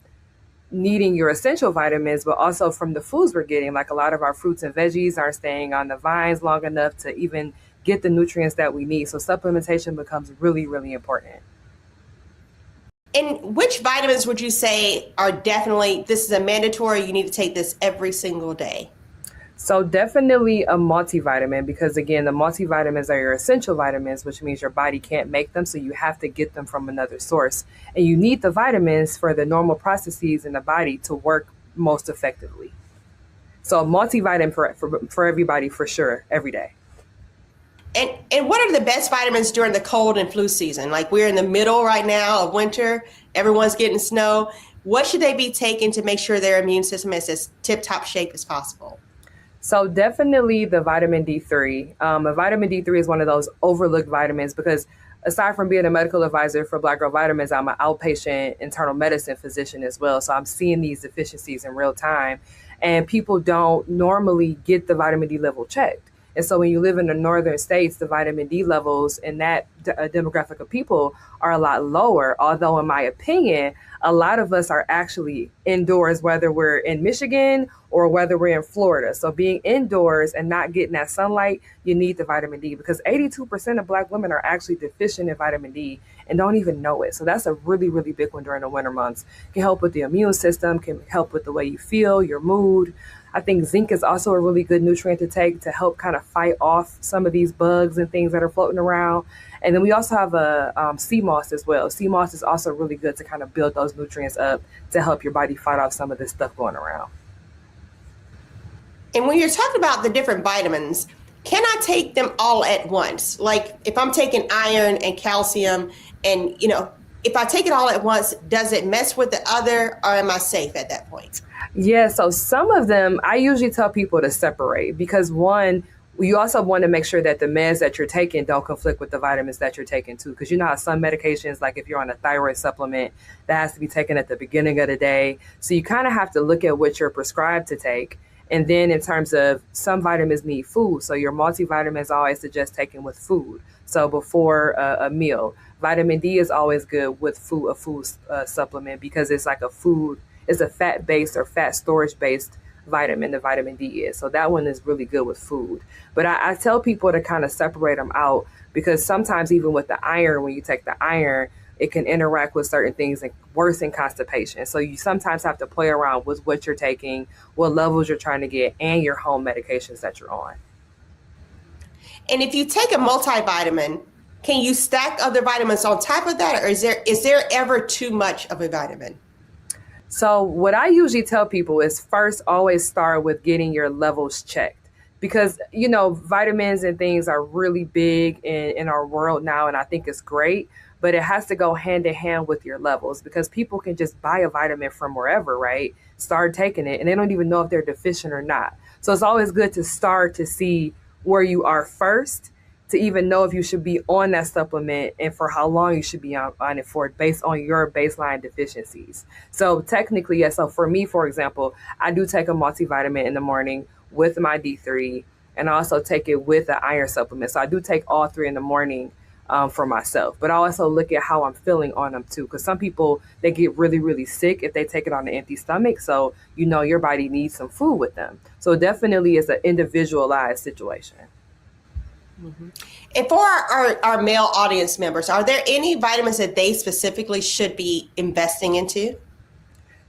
needing your essential vitamins, but also from the foods we're getting. Like a lot of our fruits and veggies aren't staying on the vines long enough to even get the nutrients that we need. So supplementation becomes really, really important. And which vitamins would you say are definitely, this is a mandatory, you need to take this every single day? So definitely a multivitamin, because again, the multivitamins are your essential vitamins, which means your body can't make them. So you have to get them from another source. And you need the vitamins for the normal processes in the body to work most effectively. So a multivitamin for everybody, for sure, every day. And what are the best vitamins during the cold and flu season? Like we're in the middle right now of winter, everyone's getting snow. What should they be taking to make sure their immune system is as tip-top shape as possible? So definitely the vitamin D3. A vitamin D3 is one of those overlooked vitamins because aside from being a medical advisor for Black Girl Vitamins, I'm an outpatient internal medicine physician as well. So I'm seeing these deficiencies in real time, and people don't normally get the vitamin D level checked. And so when you live in the northern states, the vitamin D levels in that demographic of people are a lot lower. Although in my opinion, a lot of us are actually indoors, whether we're in Michigan or whether we're in Florida. So being indoors and not getting that sunlight, you need the vitamin D, because 82% of Black women are actually deficient in vitamin D and don't even know it. So that's a really, really big one during the winter months. Can help with the immune system, can help with the way you feel, your mood. I think zinc is also a really good nutrient to take to help kind of fight off some of these bugs and things that are floating around. And then we also have a sea moss as well. Sea moss is also really good to kind of build those nutrients up to help your body fight off some of this stuff going around. And when you're talking about the different vitamins, can I take them all at once? Like if I'm taking iron and calcium and, if I take it all at once, does it mess with the other, or am I safe at that point? Yeah, so some of them, I usually tell people to separate, because one, you also want to make sure that the meds that you're taking don't conflict with the vitamins that you're taking too. Because you know how some medications, like if you're on a thyroid supplement, that has to be taken at the beginning of the day. So you kind of have to look at what you're prescribed to take. And then in terms of some vitamins need food. So your multivitamins always suggest taking with food. So before a meal. Vitamin D is always good with a food supplement, because it's like it's a fat-based or fat storage-based vitamin, the vitamin D is. So that one is really good with food. But I tell people to kind of separate them out, because sometimes even with the iron, when you take the iron, it can interact with certain things and worsen constipation. So you sometimes have to play around with what you're taking, what levels you're trying to get, and your home medications that you're on. And if you take a multivitamin, can you stack other vitamins on top of that? Or is there ever too much of a vitamin? So what I usually tell people is first always start with getting your levels checked, because, vitamins and things are really big in our world now. And I think it's great, but it has to go hand in hand with your levels, because people can just buy a vitamin from wherever, right? Start taking it and they don't even know if they're deficient or not. So it's always good to start to see where you are first, to even know if you should be on that supplement and for how long you should be on it for, based on your baseline deficiencies. So technically, yes. So for me, for example, I do take a multivitamin in the morning with my D3, and I also take it with an iron supplement. So I do take all three in the morning for myself, but I also look at how I'm feeling on them too. Because some people, they get really, really sick if they take it on an empty stomach. So, your body needs some food with them. So definitely it's an individualized situation. Mm-hmm. And for our male audience members, are there any vitamins that they specifically should be investing into?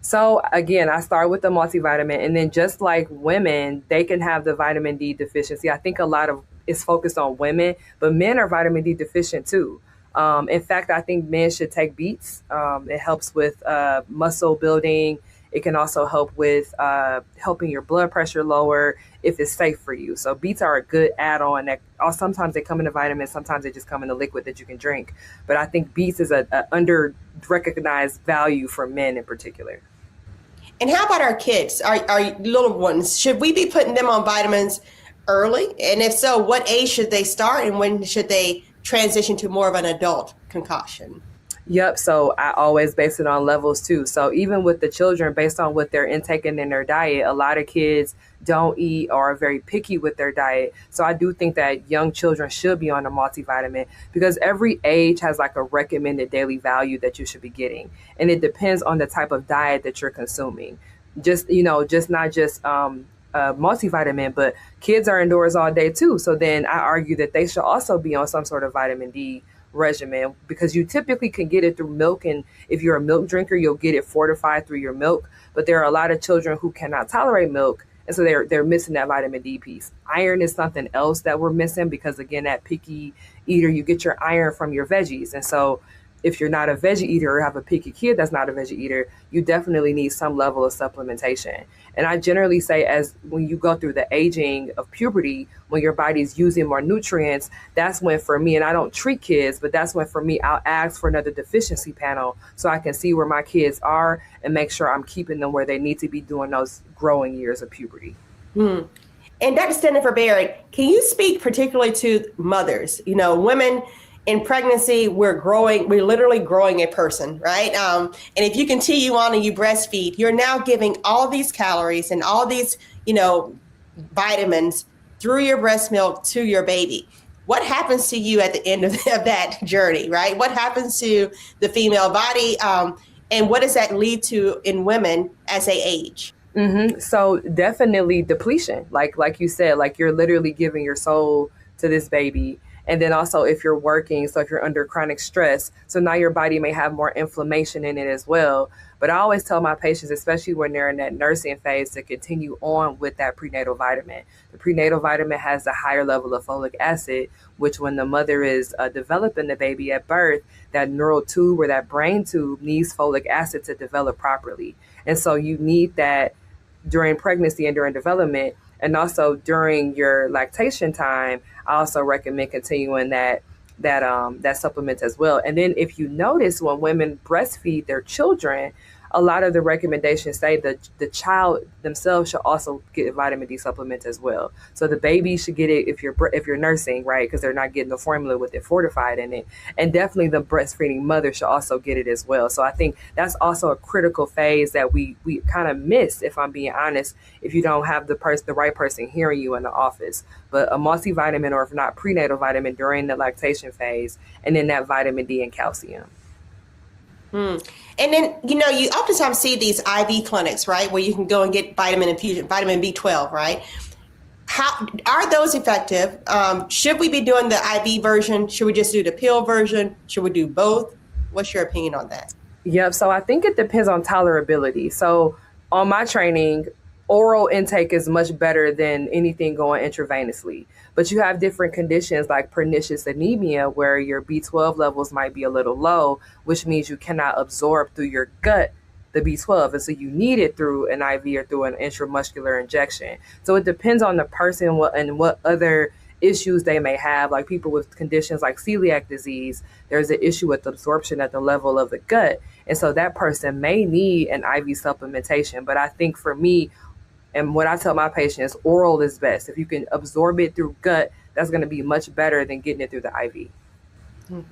So again, I start with the multivitamin, and then just like women, they can have the vitamin D deficiency. I think a lot of it's focused on women, but men are vitamin D deficient too. In fact, I think men should take beets. It helps with muscle building. It can also help with helping your blood pressure lower if it's safe for you. So beets are a good add-on. That sometimes they come in a vitamin, sometimes they just come in a liquid that you can drink. But I think beets is a under-recognized value for men in particular. And how about our kids, our little ones? Should we be putting them on vitamins early? And if so, what age should they start, and when should they transition to more of an adult concoction? Yep. So I always base it on levels too. So even with the children, based on what they're intaking in their diet, a lot of kids don't eat or are very picky with their diet. So I do think that young children should be on a multivitamin, because every age has like a recommended daily value that you should be getting. And it depends on the type of diet that you're consuming. Just not just multivitamin, but kids are indoors all day too. So then I argue that they should also be on some sort of vitamin D regimen, because you typically can get it through milk, and if you're a milk drinker, you'll get it fortified through your milk. But there are a lot of children who cannot tolerate milk, and so they're missing that vitamin D piece. Iron is something else that we're missing, because again, that picky eater, you get your iron from your veggies. And so if you're not a veggie eater or have a picky kid that's not a veggie eater, you definitely need some level of supplementation. And I generally say, as when you go through the aging of puberty, when your body's using more nutrients, that's when for me, and I don't treat kids, but that's when for me, I'll ask for another deficiency panel so I can see where my kids are and make sure I'm keeping them where they need to be during those growing years of puberty. And Dr. Stanford Barrett, can you speak particularly to mothers? Women in pregnancy, we're literally growing a person, right? And if you continue on and you breastfeed, you're now giving all these calories and all these, vitamins through your breast milk to your baby. What happens to you at the end of that journey, right? What happens to the female body? And what does that lead to in women as they age? So definitely depletion, like you said, like you're literally giving your soul to this baby. And then also if you're working, so if you're under chronic stress, so now your body may have more inflammation in it as well. But I always tell my patients, especially when they're in that nursing phase, to continue on with that prenatal vitamin. The prenatal vitamin has a higher level of folic acid, which when the mother is developing the baby at birth, that neural tube or that brain tube needs folic acid to develop properly. And so you need that during pregnancy and during development. And also during your lactation time, I also recommend continuing that supplement as well. And then if you notice, when women breastfeed their children, a lot of the recommendations say that the child themselves should also get vitamin D supplements as well. So the baby should get it if you're nursing, right? Because they're not getting the formula with it fortified in it. And definitely the breastfeeding mother should also get it as well. So I think that's also a critical phase that we kind of miss, if I'm being honest, if you don't have the right person hearing you in the office. But a multivitamin, or if not prenatal vitamin during the lactation phase, and then that vitamin D and calcium. And then, you oftentimes see these IV clinics, right, where you can go and get vitamin infusion, vitamin B12, right? How are those effective? Should we be doing the IV version? Should we just do the pill version? Should we do both? What's your opinion on that? Yep. So I think it depends on tolerability. So on my training, oral intake is much better than anything going intravenously. But you have different conditions like pernicious anemia, where your B12 levels might be a little low, which means you cannot absorb through your gut the B12. And so you need it through an IV or through an intramuscular injection. So it depends on the person and what other issues they may have. Like people with conditions like celiac disease, there's an issue with absorption at the level of the gut. And so that person may need an IV supplementation. But I think for me, and what I tell my patients, oral is best. If you can absorb it through gut, that's going to be much better than getting it through the IV.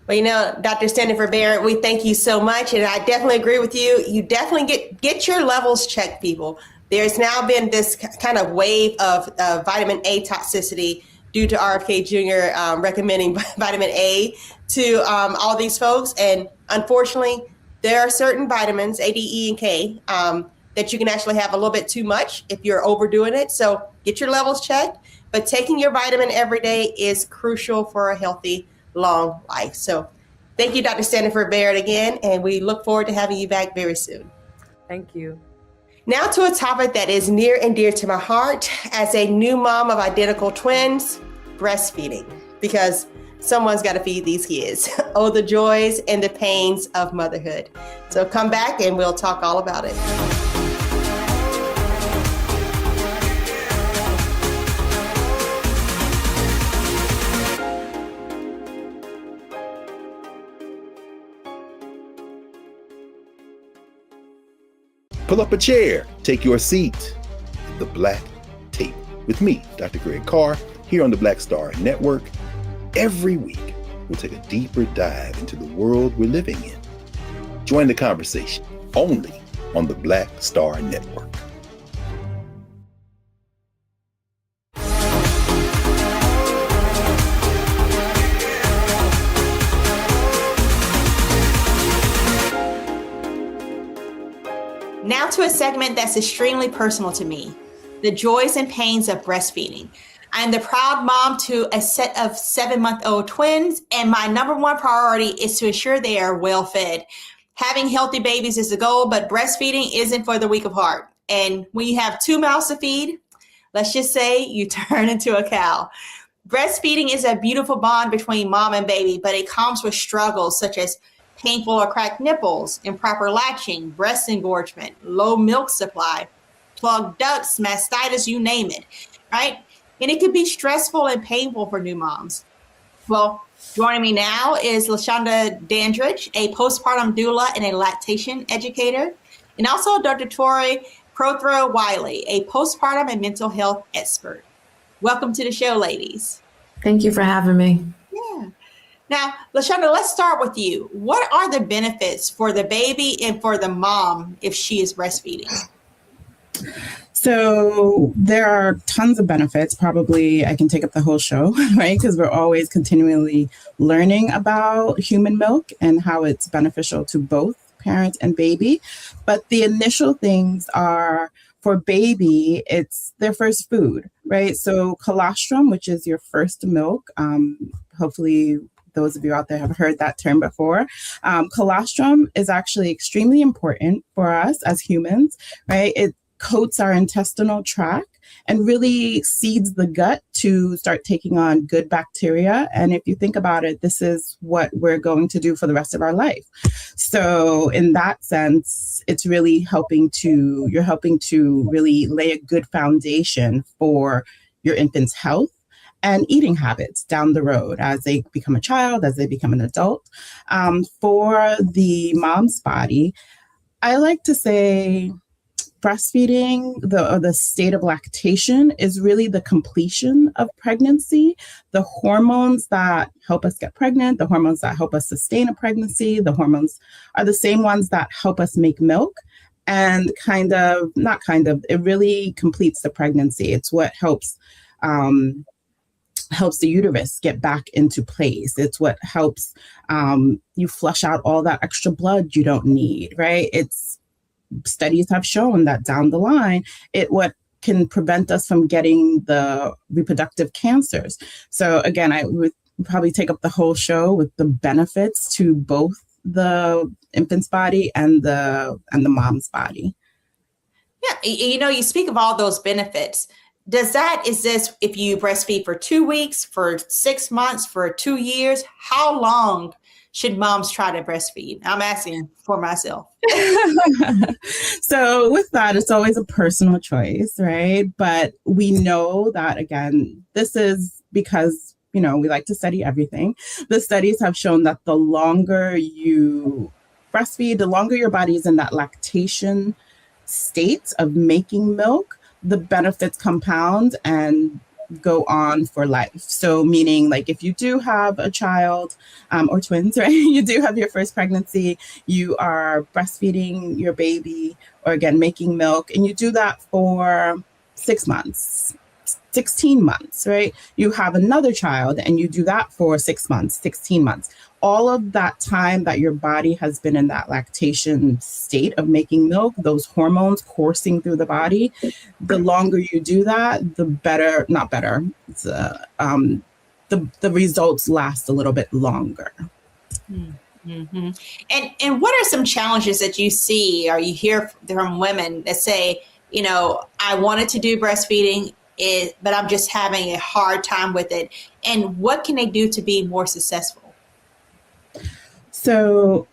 Well, Dr. Stanford Barrett, we thank you so much. And I definitely agree with you. You definitely get your levels checked, people. There's now been this kind of wave of vitamin A toxicity due to RFK Jr. Recommending vitamin A to all these folks. And unfortunately, there are certain vitamins, A, D, E, and K, that you can actually have a little bit too much if you're overdoing it. So get your levels checked. But taking your vitamin every day is crucial for a healthy, long life. So thank you, Dr. Stanford Barrett, again. And we look forward to having you back very soon. Thank you. Now to a topic that is near and dear to my heart as a new mom of identical twins, breastfeeding. Because someone's got to feed these kids. Oh, the joys and the pains of motherhood. So come back and we'll talk all about it. Pull up a chair, take your seat. The Black Tape with me, Dr. Greg Carr, here on the Black Star Network. Every week, we'll take a deeper dive into the world we're living in. Join the conversation only on the Black Star Network. Now to a segment that's extremely personal to me, the joys and pains of breastfeeding. I am the proud mom to a set of 7-month-old twins, and my number one priority is to ensure they are well fed. Having healthy babies is the goal, but breastfeeding isn't for the weak of heart. And when you have 2 mouths to feed, let's just say you turn into a cow. Breastfeeding is a beautiful bond between mom and baby, but it comes with struggles such as painful or cracked nipples, improper latching, breast engorgement, low milk supply, plugged ducts, mastitis, you name it, right? And it could be stressful and painful for new moms. Well, joining me now is LaShonda Dandridge, a postpartum doula and a lactation educator, and also Dr. Tori Prothero Wiley, a postpartum and mental health expert. Welcome to the show, ladies. Thank you for having me. Yeah. Now, LaShonda, let's start with you. What are the benefits for the baby and for the mom if she is breastfeeding? So there are tons of benefits. Probably I can take up the whole show, right? Because we're always continually learning about human milk and how it's beneficial to both parent and baby. But the initial things are, for baby, it's their first food, right? So colostrum, which is your first milk, hopefully those of you out there have heard that term before. Colostrum is actually extremely important for us as humans, right? It coats our intestinal tract and really seeds the gut to start taking on good bacteria. And if you think about it, this is what we're going to do for the rest of our life. So in that sense, it's really you're helping to really lay a good foundation for your infant's health and eating habits down the road as they become a child, as they become an adult. For the mom's body, I like to say breastfeeding, the state of lactation, is really the completion of pregnancy. The hormones that help us get pregnant, the hormones that help us sustain a pregnancy, the hormones are the same ones that help us make milk. And it really completes the pregnancy. It's what helps the uterus get back into place. It's what helps you flush out all that extra blood you don't need, right? Studies have shown that down the line, what can prevent us from getting the reproductive cancers. So again, I would probably take up the whole show with the benefits to both the infant's body and the mom's body. Yeah, you speak of all those benefits. Is this if you breastfeed for 2 weeks, for 6 months, for 2 years? How long should moms try to breastfeed? I'm asking for myself. So with that, it's always a personal choice, right? But we know that, again, this is because, we like to study everything. The studies have shown that the longer you breastfeed, the longer your body is in that lactation state of making milk, the benefits compound and go on for life. So meaning, like, if you do have a child or twins, right, you do have your first pregnancy, you are breastfeeding your baby, or again, making milk, and you do that for 6 months, 16 months, right? You have another child and you do that for 6 months, 16 months. All of that time that your body has been in that lactation state of making milk, those hormones coursing through the body, the longer you do that, the better, not better, the results last a little bit longer. Mm-hmm. And what are some challenges that you see or you hear from women that say, I wanted to do breastfeeding, but I'm just having a hard time with it. And what can they do to be more successful? So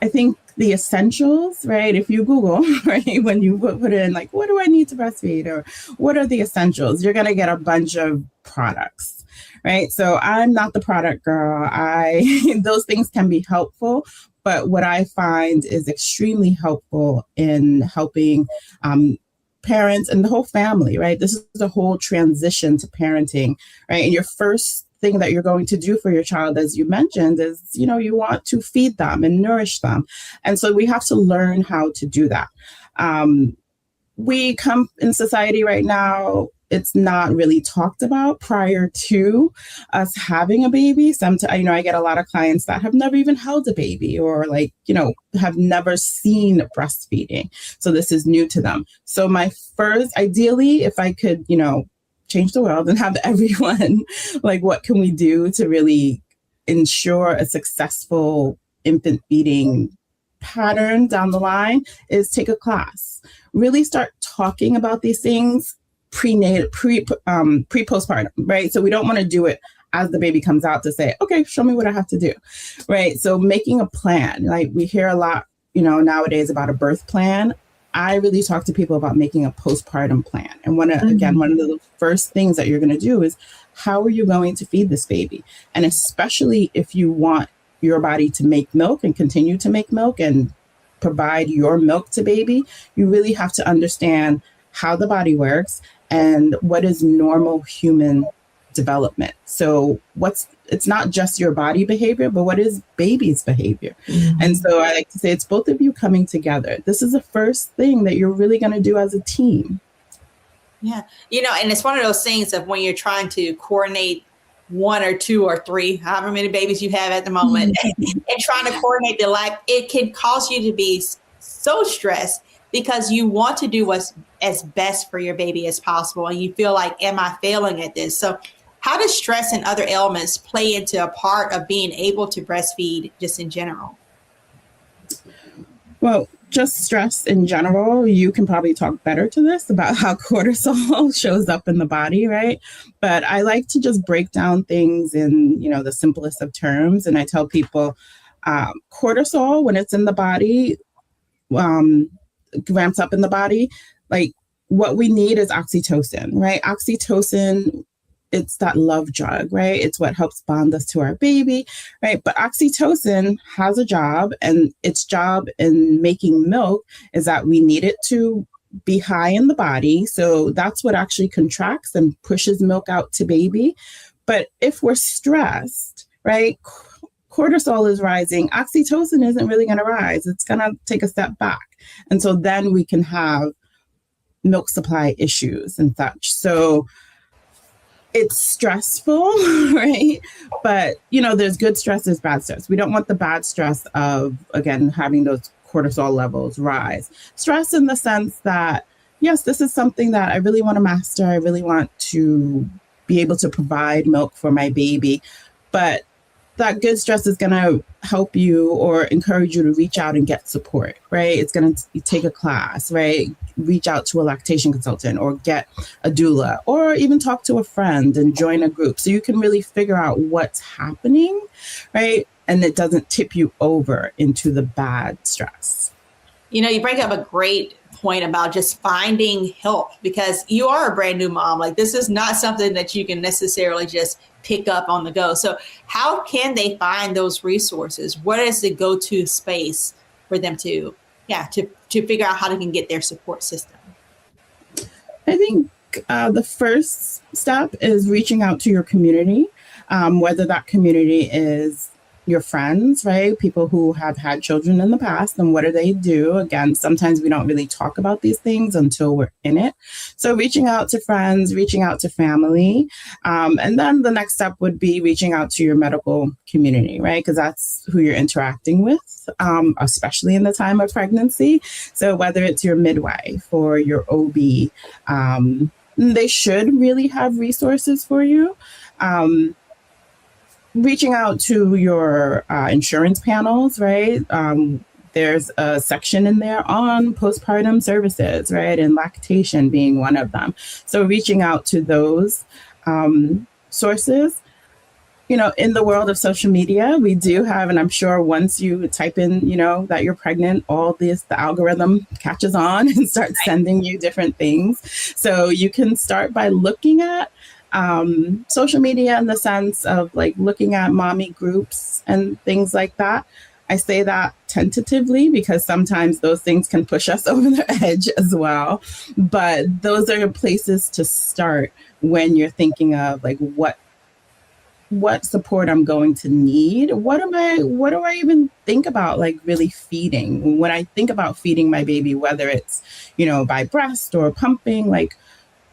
I think the essentials, right? If you Google, right, when you put in like, what do I need to breastfeed, or what are the essentials, you're going to get a bunch of products, right? So I'm not the product girl. Those things can be helpful, but what I find is extremely helpful in helping parents and the whole family, right? This is a whole transition to parenting, right? And your first thing that you're going to do for your child, as you mentioned, is, you want to feed them and nourish them. And so we have to learn how to do that. We come in society right now, it's not really talked about prior to us having a baby. Sometimes, I get a lot of clients that have never even held a baby, or have never seen breastfeeding. So this is new to them. So ideally, if I could, change the world and have everyone, what can we do to really ensure a successful infant feeding pattern down the line, is take a class, really start talking about these things pre-postpartum, right? So we don't want to do it as the baby comes out to say, okay, show me what I have to do, right? So making a plan, we hear a lot, nowadays about a birth plan. I really talk to people about making a postpartum plan. And one of the first things that you're going to do is, how are you going to feed this baby? And especially if you want your body to make milk and continue to make milk and provide your milk to baby, you really have to understand how the body works and what is normal human development. So it's not just your body behavior, but what is baby's behavior? Mm-hmm. And so I like to say it's both of you coming together. This is the first thing that you're really going to do as a team, Yeah. And it's one of those things of when you're trying to coordinate 1 or 2 or 3, however many babies you have at the moment, and trying to coordinate their life, it can cause you to be so stressed because you want to do what's as best for your baby as possible. And you feel like, am I failing at this? So how does stress and other ailments play into a part of being able to breastfeed just in general? Well, just stress in general, you can probably talk better to this about how cortisol shows up in the body, right? But I like to just break down things in, the simplest of terms. And I tell people cortisol, when it's in the body, ramps up in the body, like what we need is oxytocin, right? Oxytocin, it's that love drug, right? It's what helps bond us to our baby, right? But oxytocin has a job, and its job in making milk is that we need it to be high in the body. So that's what actually contracts and pushes milk out to baby. But if we're stressed, right, cortisol is rising, oxytocin isn't really going to rise. It's going to take a step back. And so then we can have milk supply issues and such. So it's stressful, right? But, there's good stress, there's bad stress. We don't want the bad stress of, again, having those cortisol levels rise. Stress in the sense that, yes, this is something that I really want to master. I really want to be able to provide milk for my baby. But that good stress is going to help you or encourage you to reach out and get support, right? It's going to take a class, right? Reach out to a lactation consultant or get a doula or even talk to a friend and join a group so you can really figure out what's happening, right? And it doesn't tip you over into the bad stress. You bring up a great point about just finding help because you are a brand new mom. Like this is not something that you can necessarily just pick up on the go. So how can they find those resources? What is the go-to space for them to figure out how they can get their support system? I think the first step is reaching out to your community, whether that community is your friends, right? People who have had children in the past, and what do they do? Again, sometimes we don't really talk about these things until we're in it. So reaching out to friends, reaching out to family. And then the next step would be reaching out to your medical community, right? Because that's who you're interacting with, especially in the time of pregnancy. So whether it's your midwife or your OB, they should really have resources for you. Reaching out to your insurance panels, right? There's a section in there on postpartum services, right? And lactation being one of them. So reaching out to those sources. In the world of social media, we do have, and I'm sure once you type in, that you're pregnant, the algorithm catches on and starts sending you different things. So you can start by looking at social media in the sense of like looking at mommy groups and things like that. I say that tentatively because sometimes those things can push us over the edge as well. But those are places to start when you're thinking of like what support I'm going to need. What do I even think about like really feeding? When I think about feeding my baby, whether it's, by breast or pumping, like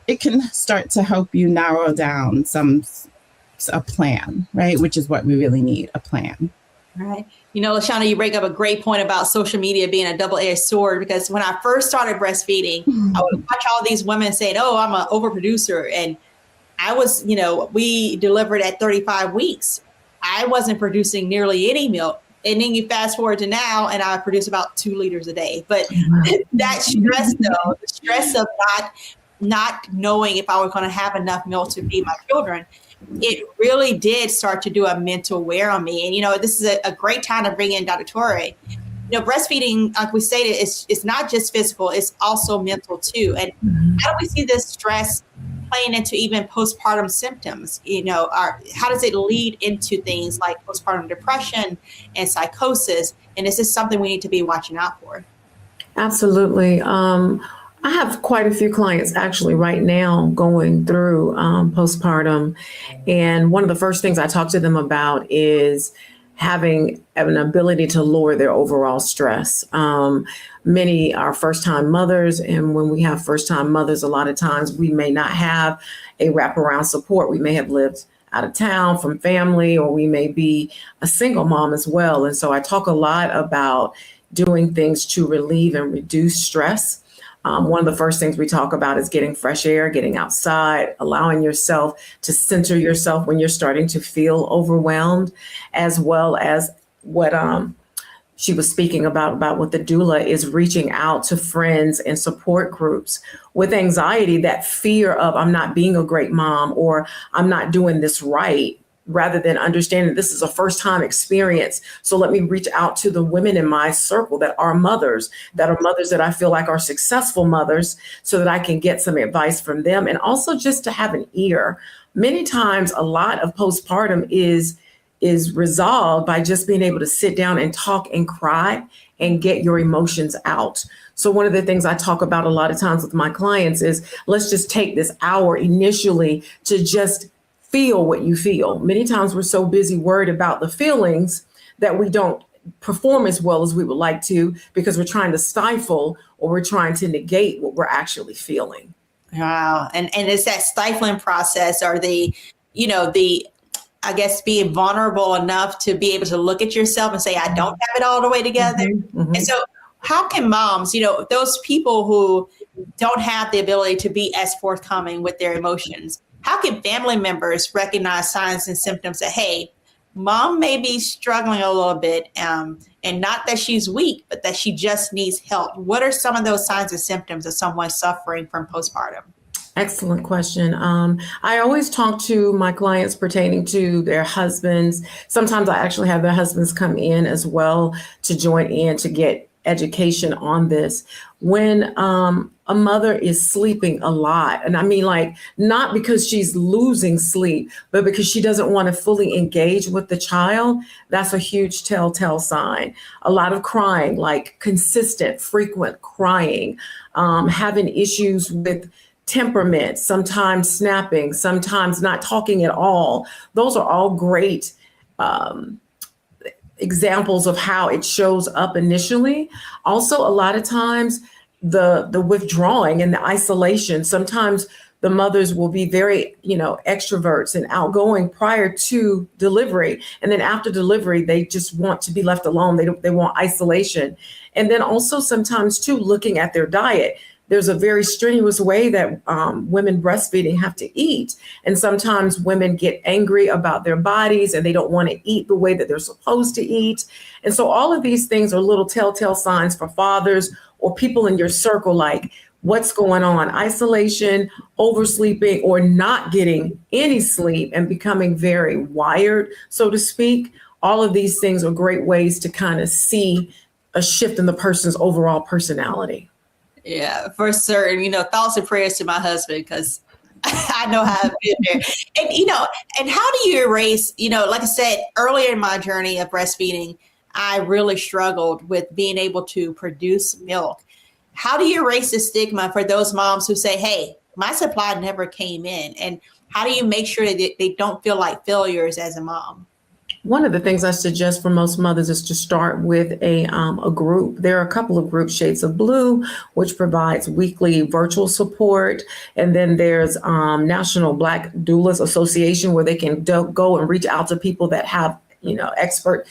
it can start to help you narrow down a plan, right? Which is what we really need, a plan. Right. LaShawna, you bring up a great point about social media being a double-edged sword because when I first started breastfeeding, I would watch all these women saying, oh, I'm an overproducer. And I was, we delivered at 35 weeks. I wasn't producing nearly any milk. And then you fast forward to now and I produce about 2 liters a day. But that stress though, the stress of not knowing if I was going to have enough milk to feed my children, it really did start to do a mental wear on me. And, this is a great time to bring in Dr. Torre. Breastfeeding, like we stated, it's not just physical, it's also mental too. And how do we see this stress playing into even postpartum symptoms? How does it lead into things like postpartum depression and psychosis? And is this something we need to be watching out for? Absolutely. I have quite a few clients actually right now going through postpartum. And one of the first things I talk to them about is having an ability to lower their overall stress. Many are first-time mothers, and when we have first-time mothers, a lot of times we may not have a wraparound support. We may have lived out of town from family, or we may be a single mom as well. And so I talk a lot about doing things to relieve and reduce stress. One of the first things we talk about is getting fresh air, getting outside, allowing yourself to center yourself when you're starting to feel overwhelmed, as well as what she was speaking about what the doula is reaching out to friends and support groups with anxiety, that fear of I'm not being a great mom or I'm not doing this right, rather than understanding this is a first time experience. So let me reach out to the women in my circle that are mothers that I feel like are successful mothers, so that I can get some advice from them. And also just to have an ear. Many times a lot of postpartum is resolved by just being able to sit down and talk and cry and get your emotions out. So one of the things I talk about a lot of times with my clients is let's just take this hour initially to just feel what you feel. Many times we're so busy worried about the feelings that we don't perform as well as we would like to, because we're trying to stifle or we're trying to negate what we're actually feeling. Wow. And it's that stifling process, or I guess being vulnerable enough to be able to look at yourself and say, I don't have it all the way together. And so how can moms, those people who don't have the ability to be as forthcoming with their emotions, how can family members recognize signs and symptoms that, hey, mom may be struggling a little bit, and not that she's weak, but that she just needs help? What are some of those signs and symptoms of someone suffering from postpartum? Excellent question. I always talk to my clients pertaining to their husbands. Sometimes I actually have their husbands come in as well to join in to get education on this. When a mother is sleeping a lot, and I mean, like, not because she's losing sleep, but because she doesn't want to fully engage with the child, that's a huge telltale sign. A lot of crying, like consistent, frequent crying, having issues with temperament, sometimes snapping, sometimes not talking at all. Those are all great examples of how it shows up initially. Also, a lot of times the withdrawing and the isolation. Sometimes the mothers will be very, extroverts and outgoing prior to delivery. And then after delivery, they just want to be left alone. They want isolation. And then also sometimes too, looking at their diet. There's a very strenuous way that women breastfeeding have to eat. And sometimes women get angry about their bodies and they don't want to eat the way that they're supposed to eat. And so all of these things are little telltale signs for fathers or people in your circle, like what's going on, isolation, oversleeping, or not getting any sleep and becoming very wired, so to speak. All of these things are great ways to kind of see a shift in the person's overall personality. Yeah, for certain. Thoughts and prayers to my husband, because I know how I've been there. And how do you erase, like I said, earlier in my journey of breastfeeding, I really struggled with being able to produce milk. How do you erase the stigma for those moms who say, hey, my supply never came in? And how do you make sure that they don't feel like failures as a mom? One of the things I suggest for most mothers is to start with a group. There are a couple of groups, Shades of Blue, which provides weekly virtual support. And then there's National Black Doulas Association, where they can go and reach out to people that have, expert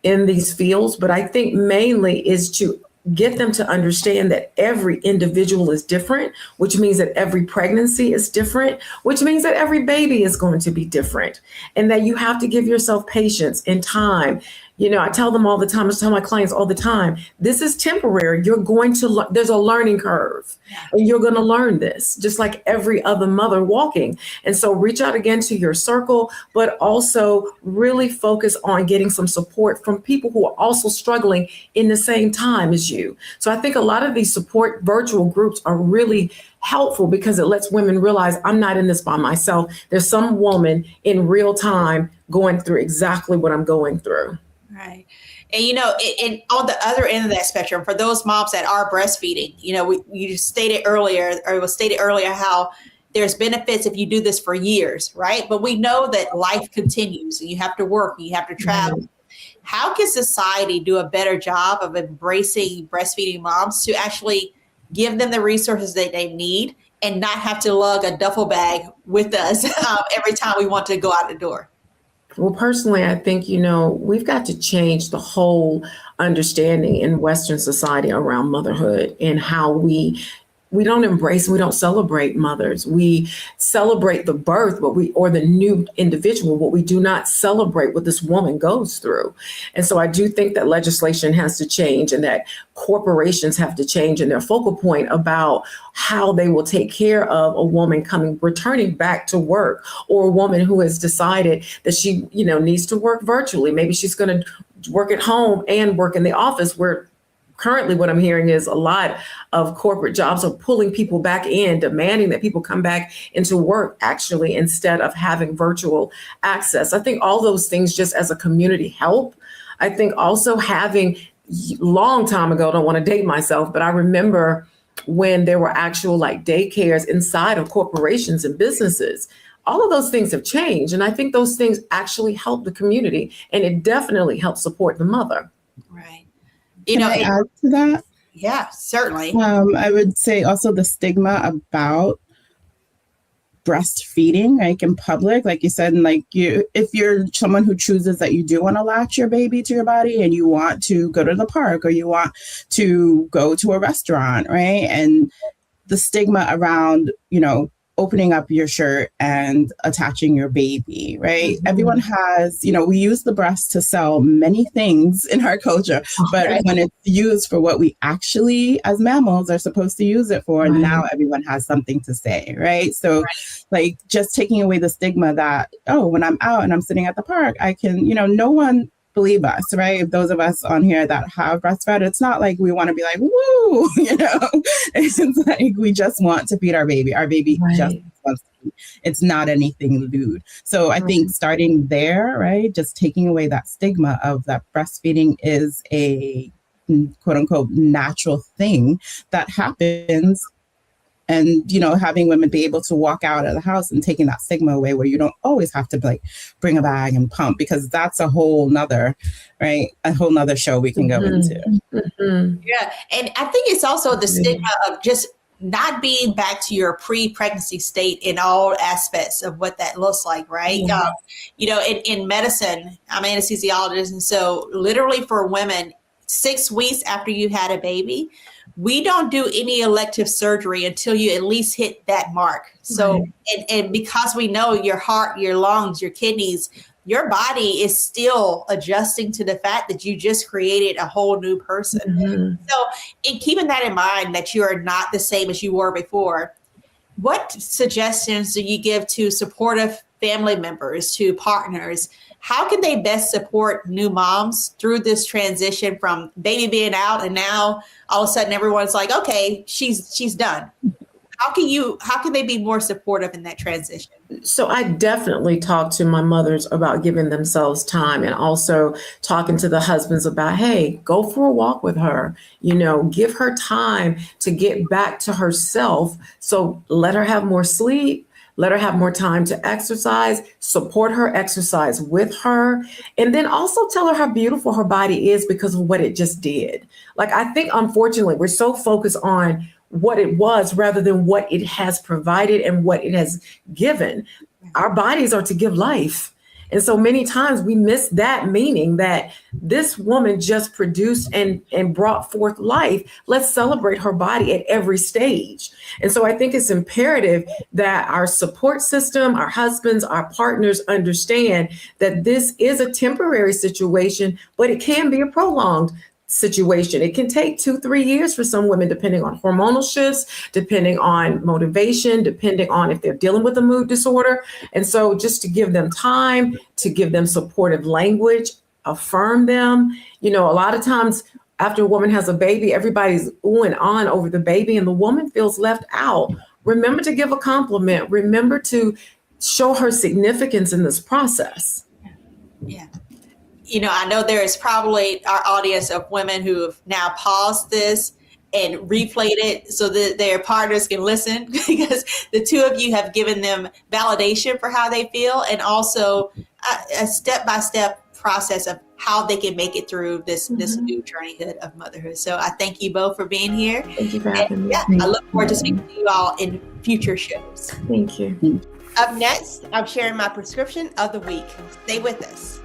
in these fields. But I think mainly is to get them to understand that every individual is different, which means that every pregnancy is different, which means that every baby is going to be different, and that you have to give yourself patience and time. I tell them all the time, I tell my clients all the time, this is temporary. You're going to, there's a learning curve, and you're going to learn this just like every other mother walking. And so reach out again to your circle, but also really focus on getting some support from people who are also struggling in the same time as you. So I think a lot of these support virtual groups are really helpful because it lets women realize I'm not in this by myself. There's some woman in real time going through exactly what I'm going through. Right. And, and on the other end of that spectrum, for those moms that are breastfeeding, you stated earlier, or it was stated earlier, how there's benefits if you do this for years, right? But we know that life continues and you have to work, and you have to travel. How can society do a better job of embracing breastfeeding moms to actually give them the resources that they need and not have to lug a duffel bag with us every time we want to go out the door? Well, personally, I think, we've got to change the whole understanding in Western society around motherhood and how we don't embrace, we don't celebrate mothers. We celebrate the birth, or the new individual, but we do not celebrate what this woman goes through. And so I do think that legislation has to change and that corporations have to change in their focal point about how they will take care of a woman returning back to work, or a woman who has decided that she, needs to work virtually. Maybe she's going to work at home and work in the office, where currently what I'm hearing is a lot of corporate jobs are pulling people back in, demanding that people come back into work actually, instead of having virtual access. I think all those things just as a community help. I think also having, long time ago, don't want to date myself, but I remember when there were actual daycares inside of corporations and businesses. All of those things have changed. And I think those things actually help the community, and it definitely helps support the mother. Right. Can I add to that? Yeah, certainly. I would say also the stigma about breastfeeding, in public, like you said, and if you're someone who chooses that you do want to latch your baby to your body and you want to go to the park or you want to go to a restaurant, right? And the stigma around, opening up your shirt and attaching your baby, right? Mm-hmm. Everyone has, we use the breast to sell many things in our culture, but when it's used for what we actually, as mammals, are supposed to use it for, now everyone has something to say, right? So just taking away the stigma that, when I'm out and I'm sitting at the park, I can, no one believe us, right? Those of us on here that have breastfed, it's not like we want to be like, woo, it's like we just want to feed our baby. Our baby just wants to eat. It's not anything lewd. So I think starting there, right, just taking away that stigma of that breastfeeding is a quote unquote natural thing that happens. And, having women be able to walk out of the house and taking that stigma away, where you don't always have to bring a bag and pump, because that's a whole nother, right? A whole nother show we can go into. Mm-hmm. Yeah. And I think it's also the stigma of just not being back to your pre-pregnancy state in all aspects of what that looks like, right? In medicine, I'm an anesthesiologist. And so literally for women, 6 weeks after you had a baby, we don't do any elective surgery until you at least hit that mark. So, and because we know your heart, your lungs, your kidneys, your body is still adjusting to the fact that you just created a whole new person. Mm-hmm. So in keeping that in mind, that you are not the same as you were before, what suggestions do you give to supportive family members, to partners? How can they best support new moms through this transition from baby being out and now all of a sudden everyone's like, okay, she's done? How can they be more supportive in that transition? So I definitely talk to my mothers about giving themselves time, and also talking to the husbands about, hey, go for a walk with her, give her time to get back to herself. So let her have more sleep. Let her have more time to exercise, support her, exercise with her, and then also tell her how beautiful her body is because of what it just did. I think, unfortunately, we're so focused on what it was rather than what it has provided and what it has given. Our bodies are to give life. And so many times we miss that meaning that this woman just produced and brought forth life. Let's celebrate her body at every stage. And so I think it's imperative that our support system, our husbands, our partners understand that this is a temporary situation, but it can be a prolonged situation. It can take 2-3 years for some women, depending on hormonal shifts, depending on motivation, depending on if they're dealing with a mood disorder. And so just to give them time, to give them supportive language, affirm them. A lot of times after a woman has a baby, everybody's ooh and on over the baby and the woman feels left out. Remember to give a compliment. Remember to show her significance in this process. Yeah. I know there is probably our audience of women who have now paused this and replayed it so that their partners can listen, because the two of you have given them validation for how they feel, and also a step-by-step process of how they can make it through this new journeyhood of motherhood. So I thank you both for being here. Thank you for having me. Yeah, I look forward to speaking to you all in future shows. Thank you. Up next, I'm sharing my prescription of the week. Stay with us.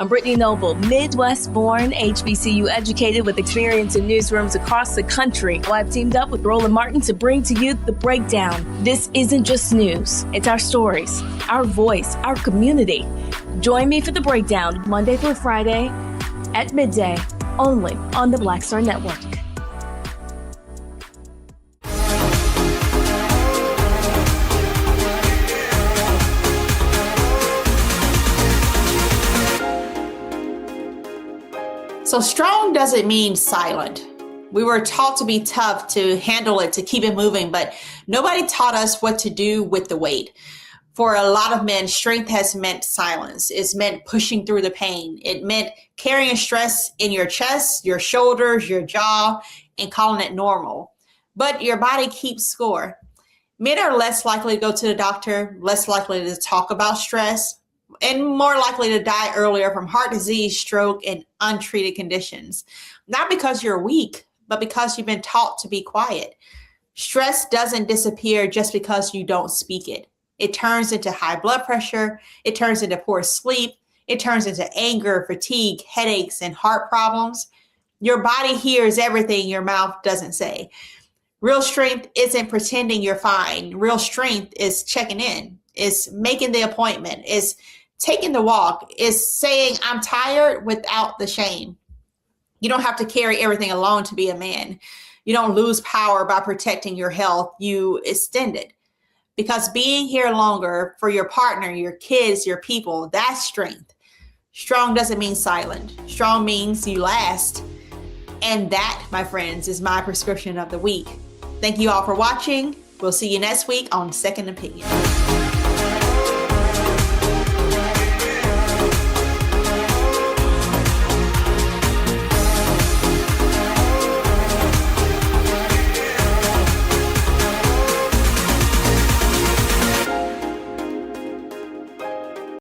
I'm Brittany Noble, Midwest-born, HBCU educated with experience in newsrooms across the country. Well, I've teamed up with Roland Martin to bring to you The Breakdown. This isn't just news. It's our stories, our voice, our community. Join me for The Breakdown, Monday through Friday at midday, only on the Black Star Network. So strong doesn't mean silent. We were taught to be tough, to handle it, to keep it moving, but nobody taught us what to do with the weight. For a lot of men, strength has meant silence. It's meant pushing through the pain. It meant carrying stress in your chest, your shoulders, your jaw, and calling it normal. But your body keeps score. Men are less likely to go to the doctor, less likely to talk about stress, and more likely to die earlier from heart disease, stroke, and untreated conditions. Not because you're weak, but because you've been taught to be quiet. Stress doesn't disappear just because you don't speak it. It turns into high blood pressure. It turns into poor sleep. It turns into anger, fatigue, headaches, and heart problems. Your body hears everything your mouth doesn't say. Real strength isn't pretending you're fine. Real strength is checking in. It's making the appointment. It's taking the walk. It's saying, I'm tired without the shame. You don't have to carry everything alone to be a man. You don't lose power by protecting your health. You extend it. Because being here longer for your partner, your kids, your people, that's strength. Strong doesn't mean silent. Strong means you last. And that, my friends, is my prescription of the week. Thank you all for watching. We'll see you next week on Second Opinion.